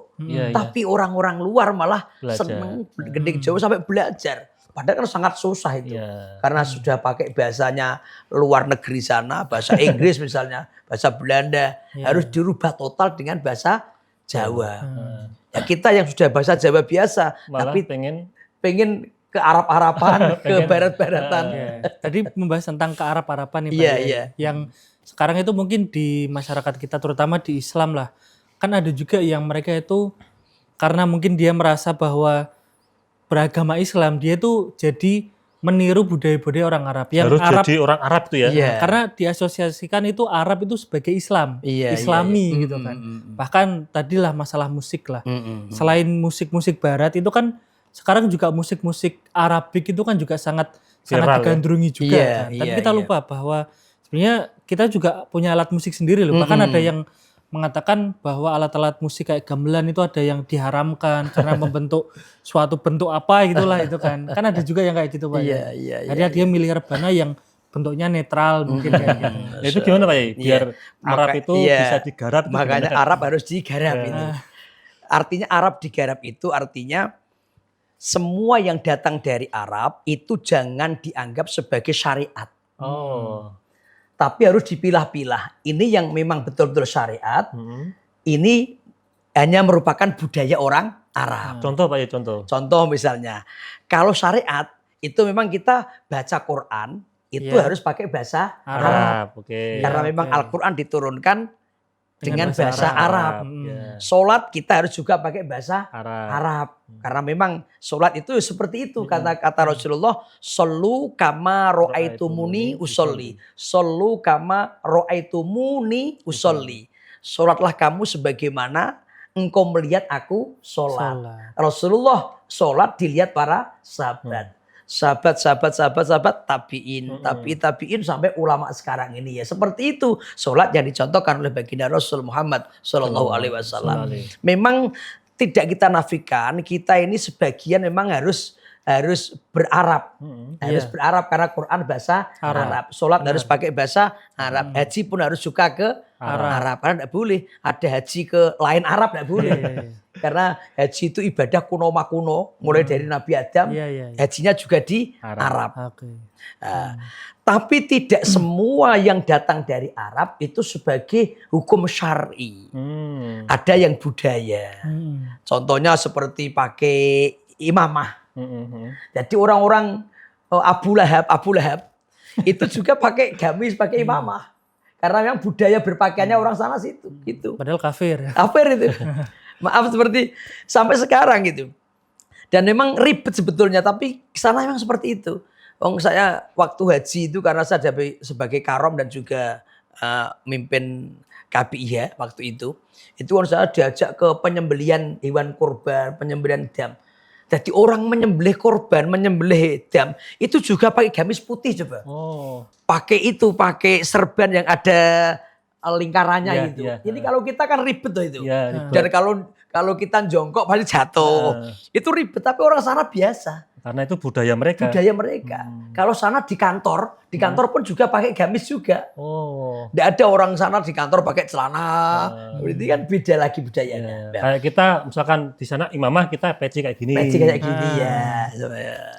tapi orang-orang luar malah seneng gending Jawa sampai belajar. Padahal kan sangat susah itu, karena sudah pakai bahasanya luar negeri sana, bahasa Inggris misalnya, bahasa Belanda, harus dirubah total dengan bahasa Jawa. Ya kita yang sudah bahasa Jawa biasa, malah tapi pengen ke Arab-Araban, ke Barat-Baratan. Tadi membahas tentang ke Arab-Araban nih Pak. Yang sekarang itu mungkin di masyarakat kita, terutama di Islam lah, kan ada juga yang mereka itu karena mungkin dia merasa bahwa beragama Islam, dia tuh jadi meniru budaya-budaya orang Arab. Yang Harus Arab jadi orang Arab itu ya. Iya. karena diasosiasikan itu Arab itu sebagai Islam, Iya, Islami iya. gitu kan. Bahkan tadilah masalah musik lah. Selain musik-musik Barat itu kan sekarang juga musik-musik Arabik itu kan juga sangat Viral, digandrungi juga. Iya, Kan. Tapi iya, kita iya. lupa bahwa sebenarnya kita juga punya alat musik sendiri loh. Bahkan ada yang mengatakan bahwa alat-alat musik kayak gamelan itu ada yang diharamkan karena membentuk suatu bentuk apa gitulah itu kan. Kan ada juga yang kayak gitu Pak. Iya, iya, Akhirnya dia milih rebana yang bentuknya netral mungkin kayak gitu. Nah, itu gimana Pak? Biar Arab itu Iya. bisa digarap. itu Makanya gimana? Arab harus digarap Iya. itu. Artinya Arab digarap itu artinya semua yang datang dari Arab itu jangan dianggap sebagai syariat. Oh. Tapi harus dipilah-pilah. Ini yang memang betul-betul syariat. Ini hanya merupakan budaya orang Arab. Contoh Pak ya, contoh. Contoh misalnya, kalau syariat itu memang kita baca Quran itu Iya. harus pakai bahasa Arab. Arab, oke. Karena Iya, memang oke. Al-Quran diturunkan dengan bahasa bahasa Arab. Ya. Sholat kita harus juga pakai bahasa Arab. Arab. Karena memang sholat itu seperti itu. Kata Rasulullah, Sallu kama ro'aitumuni usolli. Sallu kama ro'aitumuni usolli. Sholatlah kamu sebagaimana engkau melihat aku sholat. Rasulullah sholat dilihat para sahabat. Sahabat, tabi'in sampai ulama sekarang ini ya. Seperti itu sholat yang dicontohkan oleh baginda Rasul Muhammad Sallallahu Alaihi Wasallam. Memang tidak kita nafikan, kita ini sebagian memang harus berarab. Harus berarab karena Quran bahasa Arab. Sholat harus pakai bahasa Arab. Haji pun harus juga ke Arab. Karena tidak boleh ada haji ke lain Arab, tidak boleh. Karena haji itu ibadah kuno makuno, mulai dari Nabi Adam, hajinya juga di Arab. Tapi tidak semua yang datang dari Arab itu sebagai hukum syar'i. Ada yang budaya. Contohnya seperti pakai imamah. Jadi orang-orang Abu Lahab itu juga pakai gamis, pakai imamah. Karena memang budaya berpakaiannya orang sana situ. Gitu. Padahal kafir. Kafir itu. Maaf seperti sampai sekarang gitu. Dan memang ribet sebetulnya, tapi sana memang seperti itu. Saya waktu haji itu karena saya sebagai karom dan juga mimpin KPIH waktu itu saya diajak ke penyembelian hewan kurban, penyembelian dam. Jadi orang menyembelih korban, menyembelih dam itu juga pakai gamis putih coba. Pakai serban yang ada lingkarannya itu. Jadi kalau kita kan ribet tuh itu. Dan kalau kita jongkok pasti jatuh. Itu ribet, tapi orang sana biasa. Karena itu budaya mereka. Kalau sana di kantor pun juga pakai gamis juga. Nggak ada orang sana di kantor pakai celana. Itu kan beda lagi budayanya. Kayak kita misalkan di sana imamah kita peci kayak gini.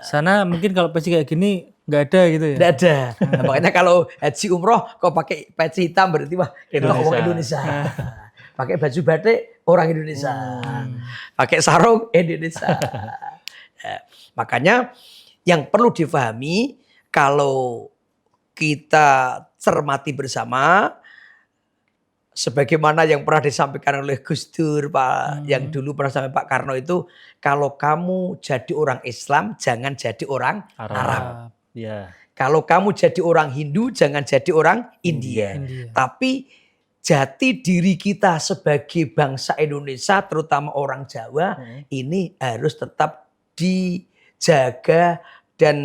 Sana mungkin kalau peci kayak gini nggak ada gitu ya. Nggak ada. Makanya kalau haji umroh kok pakai peci hitam berarti wah orang Indonesia. Pakai baju batik orang Indonesia. Pakai sarung Indonesia. Makanya yang perlu difahami kalau kita cermati bersama sebagaimana yang pernah disampaikan oleh Gus Dur Pak, yang dulu pernah sampai Pak Karno itu, kalau kamu jadi orang Islam jangan jadi orang Arab. Kalau kamu jadi orang Hindu jangan jadi orang India. Tapi jati diri kita sebagai bangsa Indonesia terutama orang Jawa ini harus tetap dijaga dan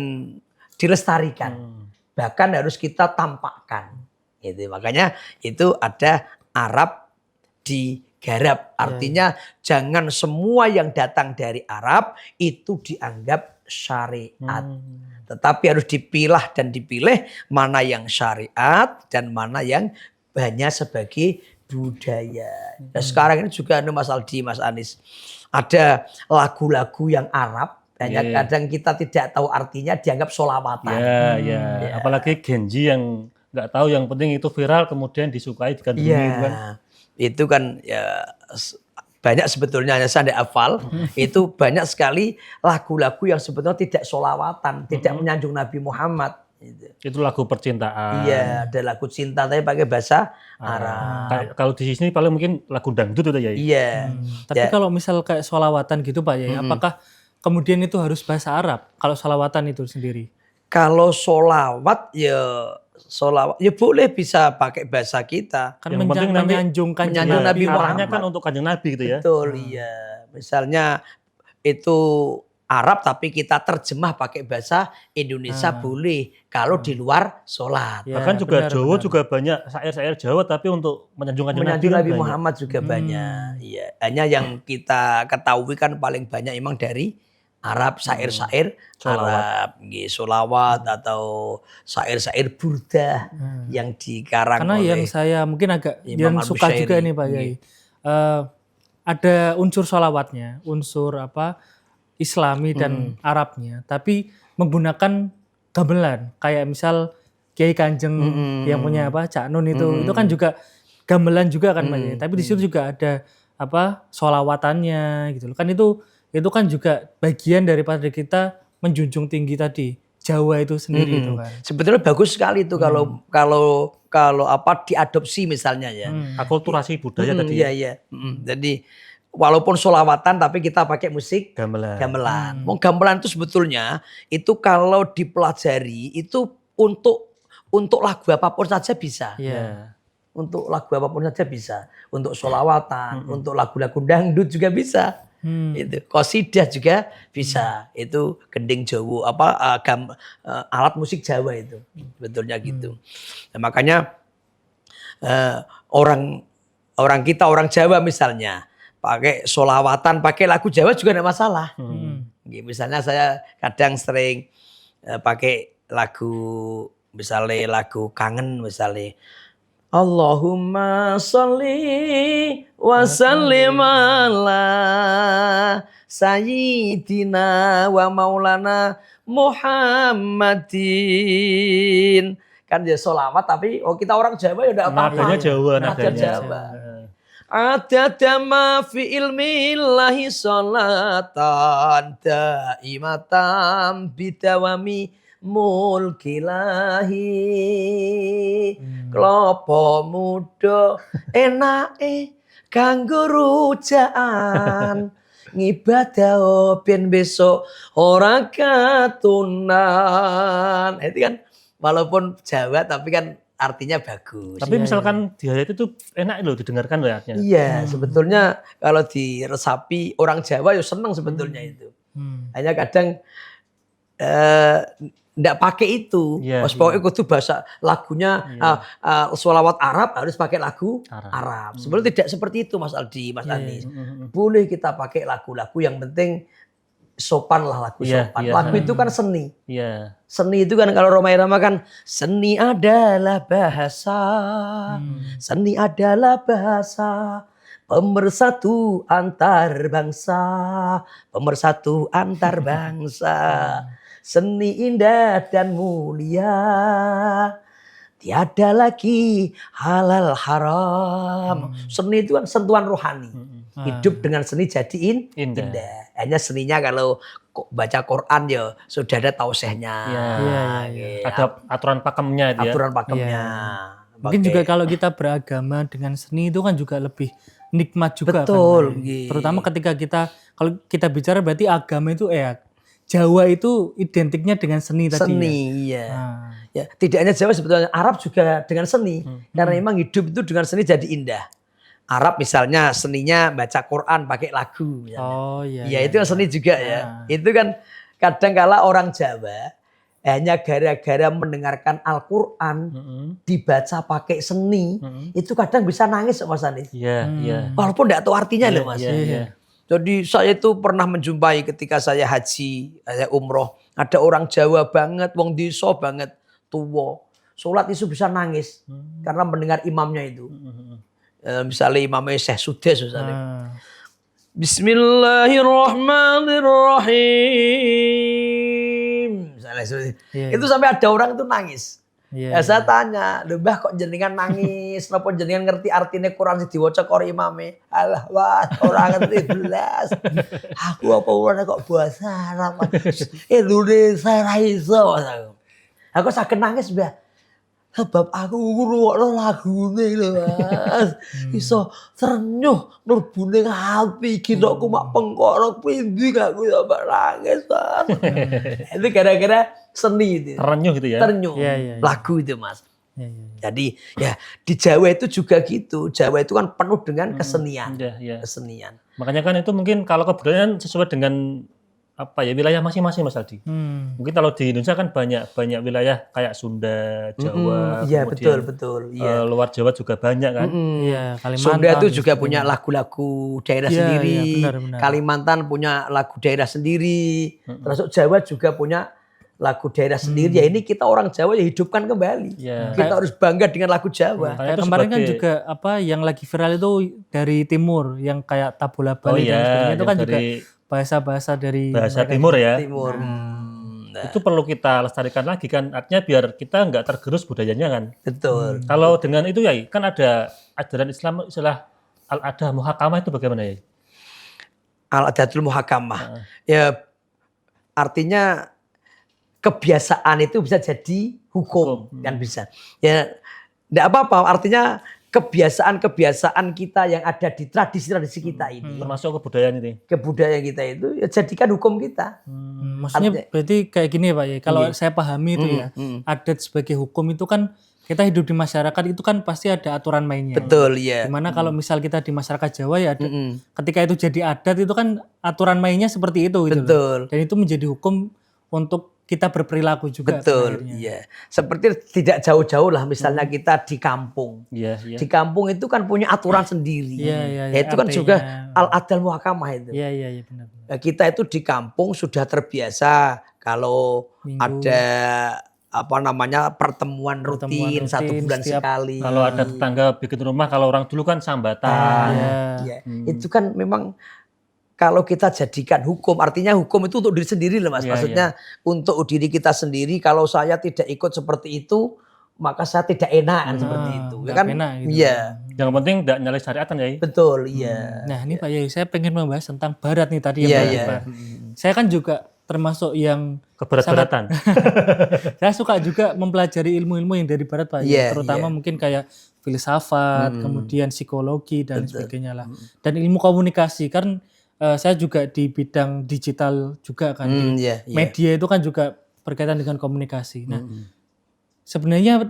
dilestarikan. Bahkan harus kita tampakkan. Gitu. Makanya itu ada Arab digarap. Artinya jangan semua yang datang dari Arab itu dianggap syariat. Tetapi harus dipilah dan dipilih mana yang syariat dan mana yang hanya sebagai budaya. Nah, sekarang ini juga Mas Aldi, Mas Anis. Ada lagu-lagu yang Arab, kadang kita tidak tahu artinya dianggap sholawatan. Apalagi Genji yang nggak tahu, yang penting itu viral kemudian disukai digandrungi itu kan ya banyak sebetulnya, saya tidak hafal. Itu banyak sekali lagu-lagu yang sebetulnya tidak sholawatan, tidak menyanjung Nabi Muhammad. Itu lagu percintaan. Iya, ada lagu cinta tapi pakai bahasa Arab. Kalau di sini paling mungkin lagu dangdut itu ya. Iya. Tapi kalau misal kayak sholawatan gitu Pak ya, apakah kemudian itu harus bahasa Arab kalau sholawatan itu sendiri? Kalau sholawat ya boleh bisa pakai bahasa kita. Kan Yang penting nanti menyanjungkan menyanjung Nabi arahnya Muhammad. kan untuk kanjeng Nabi gitu ya. Betul, iya. Misalnya itu Arab tapi kita terjemah pakai bahasa Indonesia boleh kalau di luar sholat. Ya, Bahkan juga benar, Jawa benar. juga banyak syair-syair Jawa tapi untuk menyanjung kanjeng Nabi Menyanjung kan Nabi banyak. Muhammad juga banyak. Iya, hanya yang kita ketahui kan paling banyak emang dari Arab, syair-syair Arab, sholawat atau syair-syair burdah yang dikarang Karena oleh yang saya mungkin agak Imam yang suka Al-Bushairi. juga nih Pak Yai. Ada unsur sholawatnya, unsur Islami dan Arabnya, tapi menggunakan gamelan. Kayak misal Kiai Kanjeng yang punya Cak Nun itu kan juga gamelan juga kan Pak Yai. Tapi di situ juga ada sholawatannya gitu loh. Kan itu kan juga bagian daripada kita menjunjung tinggi tadi Jawa itu sendiri itu kan. Sebetulnya bagus sekali itu kalau diadopsi misalnya ya. Akulturasi budaya tadi. Iya, iya. Jadi walaupun sholawatan tapi kita pakai musik Gamelan. gamelan. Gamelan itu sebetulnya itu kalau dipelajari itu untuk lagu apapun saja bisa. Iya. Untuk lagu apapun saja bisa. Untuk sholawatan, untuk lagu-lagu dangdut juga bisa. Itu qasidah juga bisa. Itu gending Jawa alat musik Jawa itu. Betulnya gitu. Nah, makanya orang Jawa misalnya pakai sholawatan, pakai lagu Jawa juga tidak masalah. Misalnya saya kadang sering pakai lagu, misalnya lagu kangen misalnya. Allahumma sholli wa sallim ala sayyidina wa maulana Muhammadin. Kan ya sholawat tapi kita orang Jawa ya udah apa-apa. Nadanya Jawa, Nada nadanya. Jawa. Adadama fi ilmillahi sholatan daimatan bidawami mulkilahi. Klopo muda enake kanggo rujaan ngibadah ben besok ora katunan. Itu kan walaupun Jawa tapi kan artinya bagus. Tapi misalkan di ayat itu enak loh didengarkan loh ayatnya. Iya, sebetulnya kalau diresapi orang Jawa ya seneng sebetulnya itu. Hanya kadang ndak pakai itu. Iya, Pokoknya kudu bahasa lagunya sholawat Arab harus pakai lagu Arab. Sebenarnya tidak seperti itu Mas Aldi, Mas Anies. Boleh kita pakai lagu-lagu yang penting sopan lah lagu sopan. Lagu itu kan seni. Iya. Seni itu kan kalau Roma Irama kan seni adalah bahasa. Seni adalah bahasa. Pemersatu antar bangsa. Pemersatu antar bangsa. Seni indah dan mulia. Tiada lagi halal haram. Seni itu kan sentuhan rohani. Hidup dengan seni jadiin indah. Hanya seninya kalau baca Quran ya sudah ada tausehnya. Iya. Ada aturan pakemnya dia. Aturan pakemnya. Mungkin juga kalau kita beragama dengan seni itu kan juga lebih nikmat juga. Betul. Kan, terutama ketika kalau kita bicara berarti agama itu Jawa itu identiknya dengan seni tadi. Seni, iya. Ya, tidak hanya Jawa sebetulnya, Arab juga dengan seni. Karena memang hidup itu dengan seni jadi indah. Arab misalnya seninya baca Quran pakai lagu. Misalnya. Oh iya. Ya itu kan seni juga ya. Itu kan kadang kala orang Jawa hanya gara-gara mendengarkan Al-Quran dibaca pakai seni, itu kadang bisa nangis Mas Anies. Iya, iya. Walaupun tidak tahu artinya loh Mas. Iya. Jadi saya itu pernah menjumpai ketika saya haji, saya umroh, ada orang Jawa banget, wong desa banget, tua. Sholat itu bisa nangis karena mendengar imamnya itu. Misalnya imamnya Syekh Sudes misalnya. Bismillahirrahmanirrahim. Misalnya itu sampai ada orang itu nangis. Saya tanya, "Lho Mbah kok jenengan nangis? Napa jenengan ngerti artinya Quran sing diwaca karo imame?" Alah wah, ora ngerti belas. Aku apa urane kok bahasa Arab. Indonesia ra iso. Aku saged nangis, Mbah. Sebab aku ngrungokno lagune lho Mas. Iso trenyuh mlebu ning ati ginokku mak pengkoro pindi aku ya mbak nangis Mas. Itu gara-gara seni itu. Terenyuh gitu ya. Terenyuh. Iya, iya, iya. Lagu itu Mas. Iya, iya. Jadi ya di Jawa itu juga gitu. Jawa itu kan penuh dengan kesenian. Iya, iya. Kesenian. Makanya kan itu mungkin kalau kebudayaan sesuai dengan apa ya wilayah masing-masing Mas Aldi. Mungkin kalau di Indonesia kan banyak wilayah kayak Sunda, Jawa, Iya kemudian betul. Iya. luar Jawa juga banyak kan. Iya, Kalimantan. Sunda itu juga punya lagu-lagu daerah Iya, sendiri. iya, benar. Kalimantan punya lagu daerah sendiri. Termasuk Jawa juga punya lagu daerah sendiri. Ya ini kita orang Jawa ya hidupkan kembali. Iya. Kita harus bangga dengan lagu Jawa. Makanya Kayak itu kemarin kan sebagai- juga apa yang lagi viral itu dari timur yang kayak tabula Oh Bali dan iya, sebagainya itu kan yang juga dari bahasa-bahasa dari bahasa mereka timur ya. Timur. Nah, Itu perlu kita lestarikan lagi kan. Artinya biar kita nggak tergerus budayanya kan. betul. Kalau dengan itu ya kan ada ajaran Islam istilah al-adah muhakamah itu bagaimana ya? Al-adatul muhakamah. Ya artinya kebiasaan itu bisa jadi hukum kan bisa. Ya enggak apa-apa, artinya kebiasaan-kebiasaan kita yang ada di tradisi-tradisi kita ini, Termasuk kebudayaan ini. kebudayaan kita itu ya jadikan hukum kita. Maksudnya Artinya- berarti kayak gini ya Pak ya. Kalau Iya. saya pahami itu ya, adat sebagai hukum itu kan kita hidup di masyarakat itu kan pasti ada aturan mainnya. Betul ya. Dimana kalau misal kita di masyarakat Jawa ya ketika itu jadi adat itu kan aturan mainnya seperti itu gitu loh. Betul. Dan itu menjadi hukum untuk kita berperilaku juga. Betul, akhirnya. iya. Seperti tidak jauh-jauh lah misalnya kita di kampung. Iya, iya. Di kampung itu kan punya aturan sendiri. Iya, Ya, itu kan RT-nya. juga al-adal muhakamah itu. Iya benar. Ya, kita itu di kampung sudah terbiasa kalau Minggu. ada apa namanya pertemuan rutin, rutin 1 bulan setiap- sekali. Kalau ada tetangga bikin rumah, kalau orang dulu kan sambatan. Ya, itu kan memang kalau kita jadikan hukum, artinya hukum itu untuk diri sendiri loh Mas. Iya, Maksudnya untuk diri kita sendiri, kalau saya tidak ikut seperti itu, maka saya tidak enak kan seperti itu. Ya nggak kan? enak gitu. Iya, Yang penting tidak nyalahi syariat kan ya. betul, iya. Nah ini Pak Yai, saya pengen membahas tentang barat nih tadi Iya, yang iya. Pak. Saya kan juga termasuk yang Keberat-beratan. saya suka juga mempelajari ilmu-ilmu yang dari barat Pak Yai. Iya, Terutama iya. mungkin kayak filsafat, kemudian psikologi dan sebagainya lah. Dan ilmu komunikasi kan saya juga di bidang digital juga kan. Di Iya, iya. media itu kan juga berkaitan dengan komunikasi. Nah, sebenarnya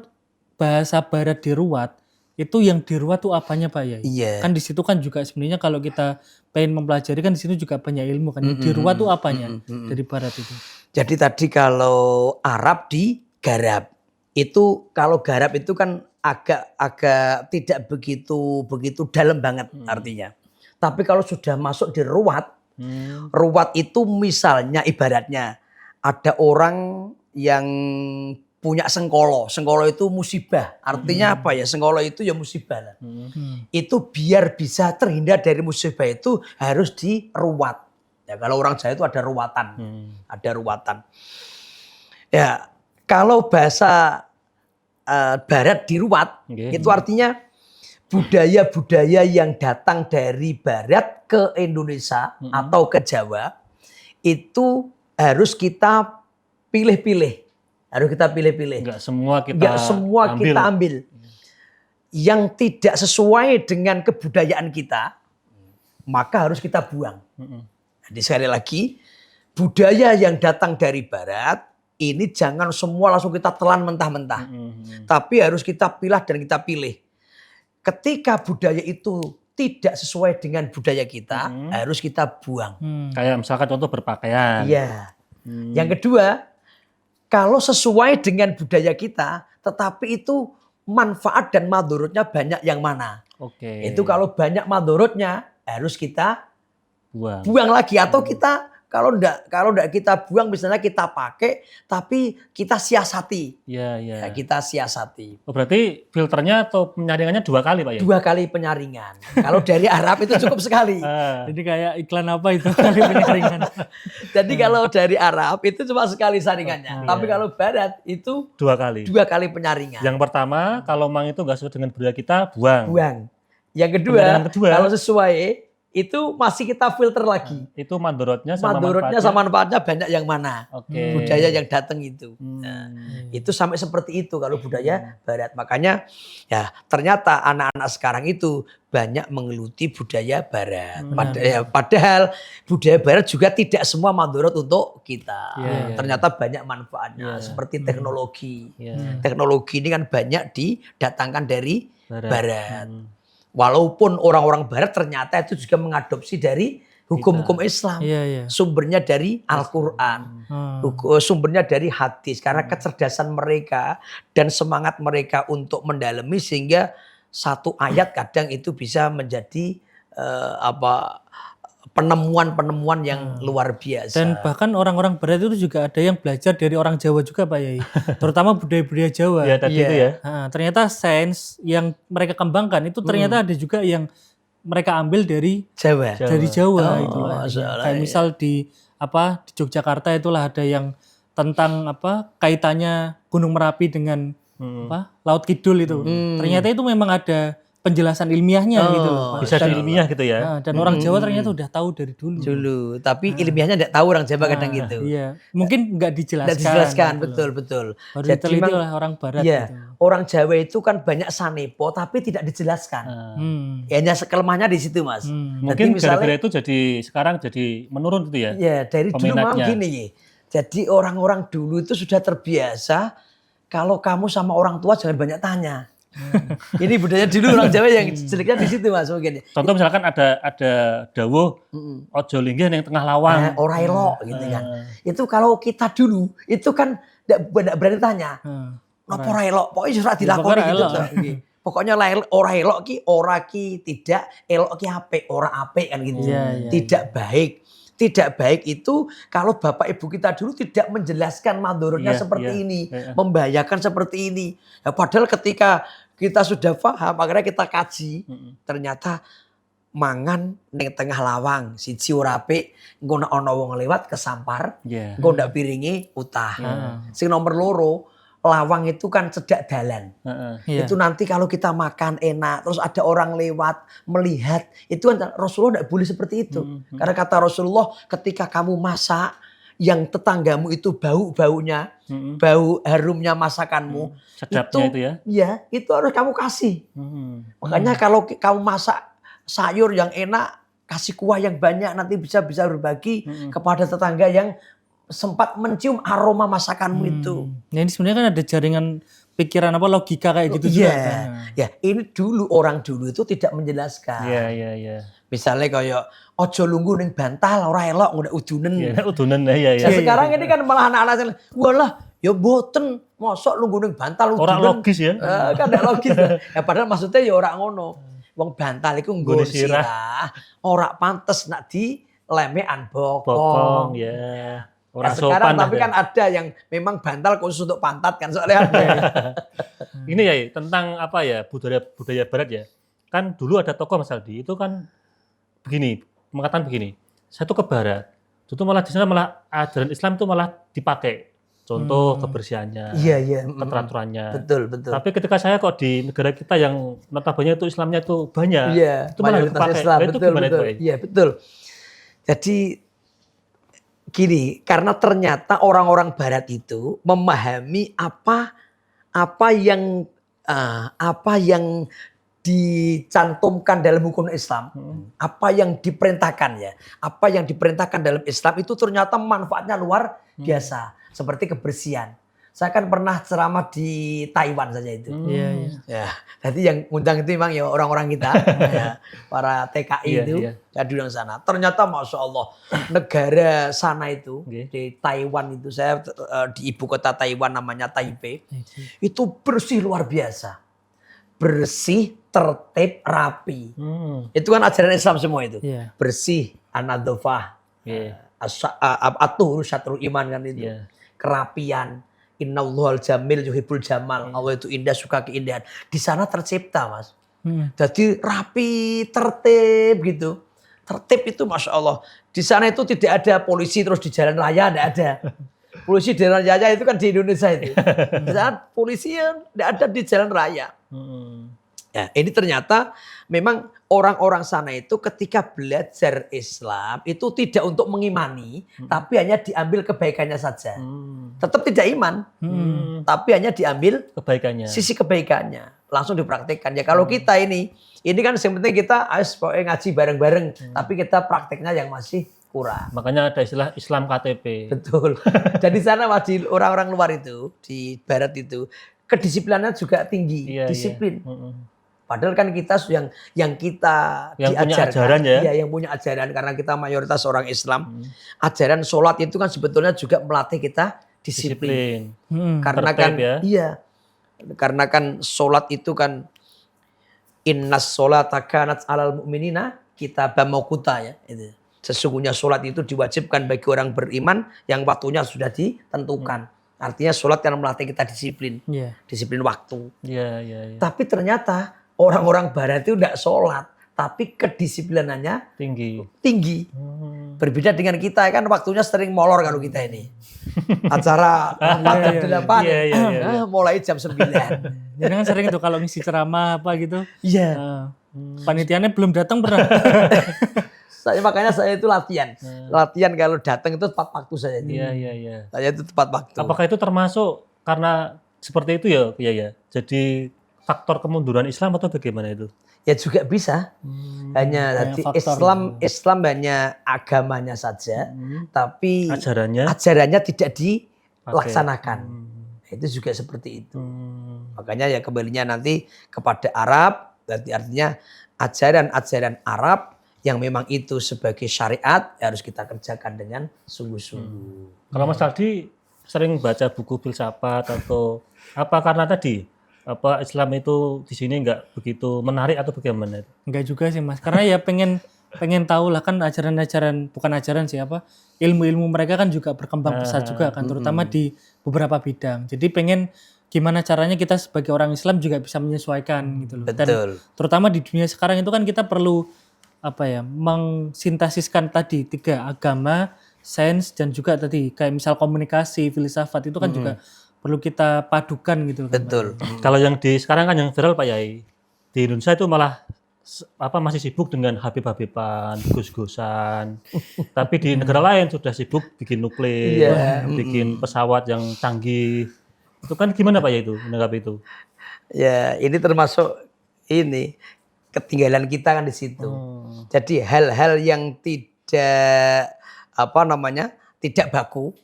bahasa barat diruat itu yang diruat tuh apanya Pak Yai? Iya. Kan di situ kan juga sebenarnya kalau kita pengen mempelajari kan di situ juga banyak ilmu kan. Yang diruat tuh apanya dari barat itu? Jadi tadi kalau Arab digarap, itu kalau garap itu kan agak tidak begitu dalam banget artinya. Tapi kalau sudah masuk di ruwat, ruwat itu misalnya ibaratnya ada orang yang punya sengkolo. Sengkolo itu musibah. Artinya apa ya? Sengkolo itu ya musibah lah. Itu biar bisa terhindar dari musibah itu harus diruwat. Ya kalau orang Jawa itu ada ruwatan. Ada ruwatan. Ya kalau bahasa barat diruwat, Oke. itu artinya budaya-budaya yang datang dari barat ke Indonesia atau ke Jawa itu harus kita pilih-pilih. Harus kita pilih-pilih. Enggak semua kita Enggak semua kita ambil. Yang tidak sesuai dengan kebudayaan kita, maka harus kita buang. Jadi sekali lagi, budaya yang datang dari barat, ini jangan semua langsung kita telan mentah-mentah. Tapi harus kita pilah dan kita pilih. Ketika budaya itu tidak sesuai dengan budaya kita, harus kita buang. Kayak misalkan contoh berpakaian. Iya. Yang kedua, kalau sesuai dengan budaya kita, tetapi itu manfaat dan madorotnya banyak yang mana? Oke. Itu kalau banyak madorotnya harus kita buang. buang lagi atau kita kalau enggak kita buang misalnya kita pakai tapi kita siasati. Iya, iya. Ya, kita siasati. Oh, berarti filternya atau penyaringannya 2 kali Pak ya? 2 kali penyaringan. Kalau dari Arab itu cukup sekali. Jadi kayak iklan apa itu kali penyaringan. Jadi kalau dari Arab itu cuma sekali saringannya. Tapi kalau Barat itu 2 kali. 2 kali penyaringan. Yang pertama, kalau mang itu nggak sesuai dengan budaya kita, buang. Buang. Yang kedua, Penyaringan kedua. kalau sesuai itu masih kita filter lagi. Itu mandorotnya sama Mandorotnya manfaatnya. sama manfaatnya banyak yang mana? Oke. Budaya yang datang itu. Nah, itu sampai seperti itu kalau budaya barat. Makanya ya ternyata anak-anak sekarang itu banyak menggeluti budaya barat. Padahal budaya barat juga tidak semua mandorot untuk kita. Ternyata banyak manfaatnya seperti teknologi. Teknologi ini kan banyak didatangkan dari barat. Walaupun orang-orang barat ternyata itu juga mengadopsi dari hukum-hukum Islam. Sumbernya dari Al-Quran. Sumbernya dari hadis. Karena kecerdasan mereka dan semangat mereka untuk mendalami sehingga satu ayat kadang itu bisa menjadi penemuan-penemuan yang luar biasa. Dan bahkan orang-orang barat itu juga ada yang belajar dari orang Jawa juga Pak Yai. Terutama budaya-budaya Jawa. Ya tadi itu ya. Nah, ternyata sains yang mereka kembangkan itu ternyata ada juga yang mereka ambil dari Jawa. Dari Jawa itu. Kayak misal di Yogyakarta itulah ada yang tentang kaitannya Gunung Merapi dengan Laut Kidul itu. Ternyata itu memang ada penjelasan ilmiahnya gitu loh. Bisa ilmiah gitu ya. Dan orang Jawa ternyata udah tahu dari dulu. Tapi ilmiahnya enggak tahu orang Jawa kadang gitu. Iya, mungkin nggak dijelaskan. Betul. Baru diteliti oleh orang Barat. Iya, orang Jawa itu kan banyak sanepo tapi tidak dijelaskan. Hanya kelemahannya di situ Mas. Mungkin gara-gara itu sekarang jadi menurun gitu ya. Ya dari dulu memang gini. Jadi orang-orang dulu itu sudah terbiasa kalau kamu sama orang tua jangan banyak tanya. Ini budaya dulu orang Jawa yang jeleknya di situ Mas mungkin. Contoh misalkan ada dawuh ojo linggih ning tengah lawang. Ora elok gitu kan. Itu kalau kita dulu itu kan enggak berani tanya. Napa ora elok? Pokoknya ora dilakoni gitu. Pokoknya ora elok ki ora ki tidak, elok ki apik, ora apik kan gitu. Tidak baik. Tidak baik itu kalau bapak ibu kita dulu tidak menjelaskan mandorotnya seperti ini. Membahayakan seperti ini. Ya, padahal ketika kita sudah paham, akhirnya kita kaji. Ternyata mangan ning tengah lawang. Siji ora apik, engko nek ana wong lewat kesampar, engko ndak piringi utah. Sing nomor loro, lawang itu kan cedak dalan. Itu nanti kalau kita makan enak, terus ada orang lewat melihat, itu kan Rasulullah tidak boleh seperti itu. Karena kata Rasulullah, ketika kamu masak, yang tetanggamu itu bau-baunya, bau harumnya masakanmu, sedapnya itu ya? Itu harus kamu kasih. Makanya kalau kamu masak sayur yang enak, kasih kuah yang banyak, nanti bisa berbagi kepada tetangga yang sempat mencium aroma masakanmu itu. Nah ini sebenarnya kan ada jaringan pikiran logika kayak gitu juga. Ya, ini dulu orang dulu itu tidak menjelaskan. Iya. Misalnya kayak ojo lungguh ning bantal ora elok udah udunen. Iya, udunen ya. Nah, sekarang ini kan malah anak-anak walah ya boten mosok lungguh ning bantal udunen. Orang logis ya. Kan enggak logis. Ya padahal maksudnya ya ora ngono. Wong bantal iku nggo sirah. Ora pantes nak dilemekan bokong. Ya. Orang sekarang sopan tapi kan ada yang memang bantal khusus untuk pantat kan soalnya ada. Ini ya tentang budaya barat ya. Kan dulu ada tokoh Mas Aldi itu kan mengatakan begini. Saya tuh ke barat. Itu malah di sana malah ajaran Islam itu malah dipakai. Contoh kebersihannya, keteraturannya. Betul. Tapi ketika saya kok di negara kita yang notabene itu Islamnya itu banyak. Iya, itu malah dipakai. Islam. Itu gimana itu? Iya, betul. Jadi gini, karena ternyata orang-orang barat itu memahami apa yang dicantumkan dalam hukum Islam, apa yang diperintahkan ya, apa yang diperintahkan dalam Islam itu ternyata manfaatnya luar biasa, seperti kebersihan. Saya kan pernah ceramah di Taiwan saja itu. Ya, jadi yang undang itu memang ya orang-orang kita, ya, para TKI itu, ya di sana. Ternyata masya Allah negara sana itu di Taiwan itu, saya di ibu kota Taiwan namanya Taipei, itu bersih luar biasa, bersih, tertib, rapi. Itu kan ajaran Islam semua itu, bersih, an-nadhafah, at-tuhur syatrul iman kan itu, kerapian. Innallahal jamil yuhibbul jamal. Allah itu indah, suka keindahan. Di sana tercipta Mas. Jadi rapi, tertib gitu. Tertib itu Masya Allah. Di sana itu tidak ada polisi terus di jalan raya, tidak ada. Polisi di jalan raya itu kan di Indonesia itu. Di sana polisi tidak ada di jalan raya. Ya, ini ternyata memang orang-orang sana itu ketika belajar Islam itu tidak untuk mengimani, tapi hanya diambil kebaikannya saja. Tetap tidak iman, tapi hanya diambil Kebaikannya. sisi kebaikannya. Langsung dipraktikkan. Ya kalau kita ini kan yang penting kita pokoknya ngaji bareng-bareng, tapi kita prakteknya yang masih kurang. Makanya ada istilah Islam KTP. Betul. Dan di sana wajib orang-orang luar itu, di barat itu, kedisiplinannya juga tinggi, Iya, disiplin. iya. Padahal kan kita yang kita Yang punya diajarkan, ajaran ya. iya, yang punya ajaran karena kita mayoritas orang Islam. Ajaran sholat itu kan sebetulnya juga melatih kita disiplin. Karena Tertib kan ya. iya. Karena kan sholat itu kan innas sholata kanat alal mu'minina kitaban mauquta ya itu. Sesungguhnya sholat itu diwajibkan bagi orang beriman yang waktunya sudah ditentukan. Artinya sholat kan melatih kita disiplin. Disiplin waktu. Iya. Tapi ternyata orang-orang barat itu tidak sholat. Tapi kedisiplinannya tinggi. Berbeda dengan kita kan waktunya sering molor kalau kita ini. Acara 4 jam 8 mulai jam 9. Jadi kan sering tuh kalau ngisi ceramah apa gitu. Iya. Panitianya belum datang pernah. Makanya saya itu latihan. Latihan kalau datang itu tepat waktu saya. Iya. Saya itu tepat waktu. Apakah itu termasuk karena seperti itu ya? Iya. Jadi faktor kemunduran Islam atau bagaimana itu? Ya juga bisa. Hanya Islam hanya agamanya saja, tapi ajarannya tidak dilaksanakan. Itu juga seperti itu. Makanya ya kembalinya nanti kepada Arab, berarti artinya ajaran-ajaran Arab yang memang itu sebagai syariat harus kita kerjakan dengan sungguh-sungguh. Kalau Mas Aldi sering baca buku filsafat atau apa karena tadi Islam itu di sini enggak begitu menarik atau bagaimana itu? Enggak juga sih Mas, karena ya pengen tahu lah kan ajaran-ajaran, bukan ajaran sih ilmu-ilmu mereka kan juga berkembang pesat juga kan, terutama di beberapa bidang. Jadi pengen gimana caranya kita sebagai orang Islam juga bisa menyesuaikan gitu loh. Betul. Dan terutama di dunia sekarang itu kan kita perlu mengsintasiskan tadi 3 agama, sains dan juga tadi kayak misal komunikasi, filsafat itu kan juga perlu kita padukan gitu kan. Betul. Kalau yang sekarang kan yang viral Pak Yai, di Indonesia itu malah masih sibuk dengan Habib-Habiban, gus-gusan. Tapi di negara lain sudah sibuk bikin nuklir, bikin pesawat yang canggih. Itu kan gimana Pak Yai itu menanggapi itu? Ya, ini termasuk ketinggalan kita kan di situ. Jadi hal-hal yang tidak tidak baku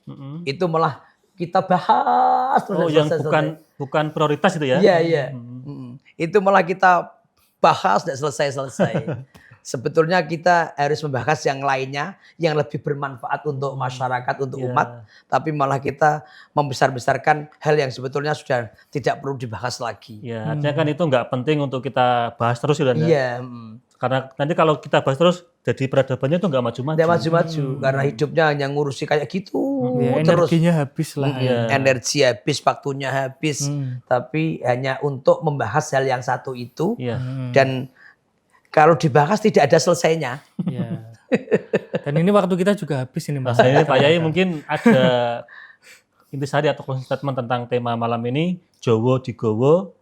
itu malah kita bahas terus. Yang bukan prioritas itu ya? Iya. Itu malah kita bahas tidak selesai. Sebetulnya kita harus membahas yang lainnya yang lebih bermanfaat untuk masyarakat, untuk umat, tapi malah kita membesar-besarkan hal yang sebetulnya sudah tidak perlu dibahas lagi. Ya, artinya kan itu nggak penting untuk kita bahas terus ya. Iya. Karena nanti kalau kita bahas terus, jadi peradabannya itu nggak maju-maju. Nggak maju-maju, karena hidupnya hanya ngurusi kayak gitu. Terus energinya habis lah. Energi habis, waktunya habis, tapi hanya untuk membahas hal yang satu itu. Dan kalau dibahas tidak ada selesainya. Dan ini waktu kita juga habis ini Mas. Ini Pak Yai mungkin ada intisari atau closing statement tentang tema malam ini, Jawa digowo,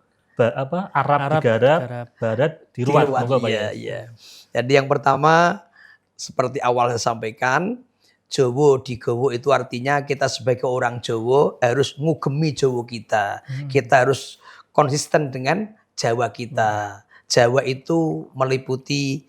Arab digarap, Barat diruat. Iya. Jadi yang pertama seperti awal saya sampaikan, Jawa digowo itu artinya kita sebagai orang Jawa harus ngugemi Jawa kita. Kita harus konsisten dengan Jawa kita. Jawa itu meliputi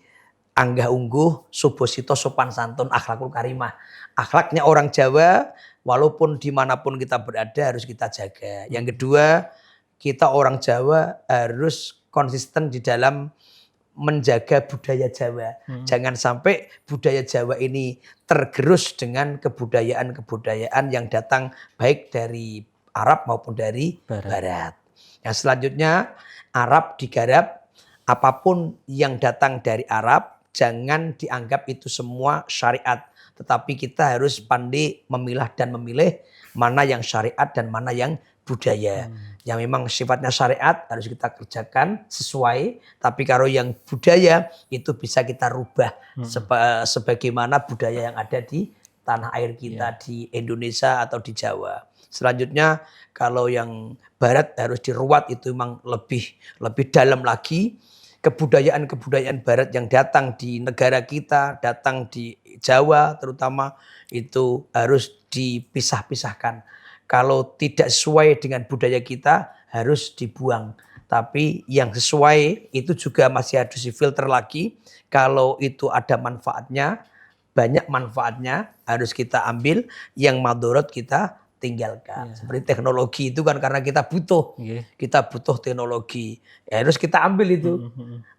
anggah ungguh, subosito, sopan santun, akhlakul karimah. Akhlaknya orang Jawa walaupun dimanapun kita berada harus kita jaga. Yang kedua, kita orang Jawa harus konsisten di dalam menjaga budaya Jawa. Jangan sampai budaya Jawa ini tergerus dengan kebudayaan-kebudayaan yang datang baik dari Arab maupun dari Barat. Yang selanjutnya, Arab digarap. Apapun yang datang dari Arab, jangan dianggap itu semua syariat. Tetapi kita harus pandai memilah dan memilih mana yang syariat dan mana yang budaya. Yang memang sifatnya syariat harus kita kerjakan sesuai. Tapi kalau yang budaya itu bisa kita rubah sebagaimana budaya yang ada di tanah air kita, di Indonesia atau di Jawa. Selanjutnya kalau yang Barat harus diruat itu memang lebih dalam lagi. kebudayaan-kebudayaan barat yang datang di negara kita, datang di Jawa terutama, itu harus dipisah-pisahkan. Kalau tidak sesuai dengan budaya kita harus dibuang. Tapi yang sesuai itu juga masih harus difilter lagi. Kalau itu ada manfaatnya, banyak manfaatnya harus kita ambil, yang madorot kita tinggalkan. Seperti teknologi itu kan karena kita butuh. Kita butuh teknologi. Ya harus kita ambil itu.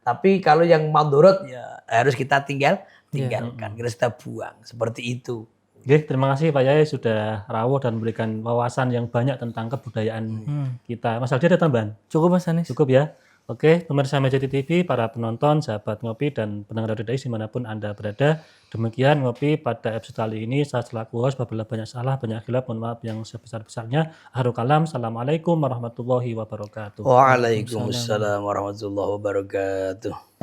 Tapi kalau yang madorot ya harus kita tinggalkan. Kita buang. Seperti itu. Oke, terima kasih Pak Yai sudah rawuh dan memberikan wawasan yang banyak tentang kebudayaan kita. Mas Aldi ada tambahan? Cukup Mas Anis. Cukup ya. Oke, pemirsa Mejati TV, para penonton, sahabat Ngopi dan pendengar Radio Dais dimanapun Anda berada. Demikian Ngopi pada episode kali ini. Saya selaku host, apabila banyak salah, banyak khilaf, mohon maaf yang sebesar-besarnya. Akhirul kalam, assalamualaikum warahmatullahi wabarakatuh. Waalaikumsalam warahmatullahi wabarakatuh.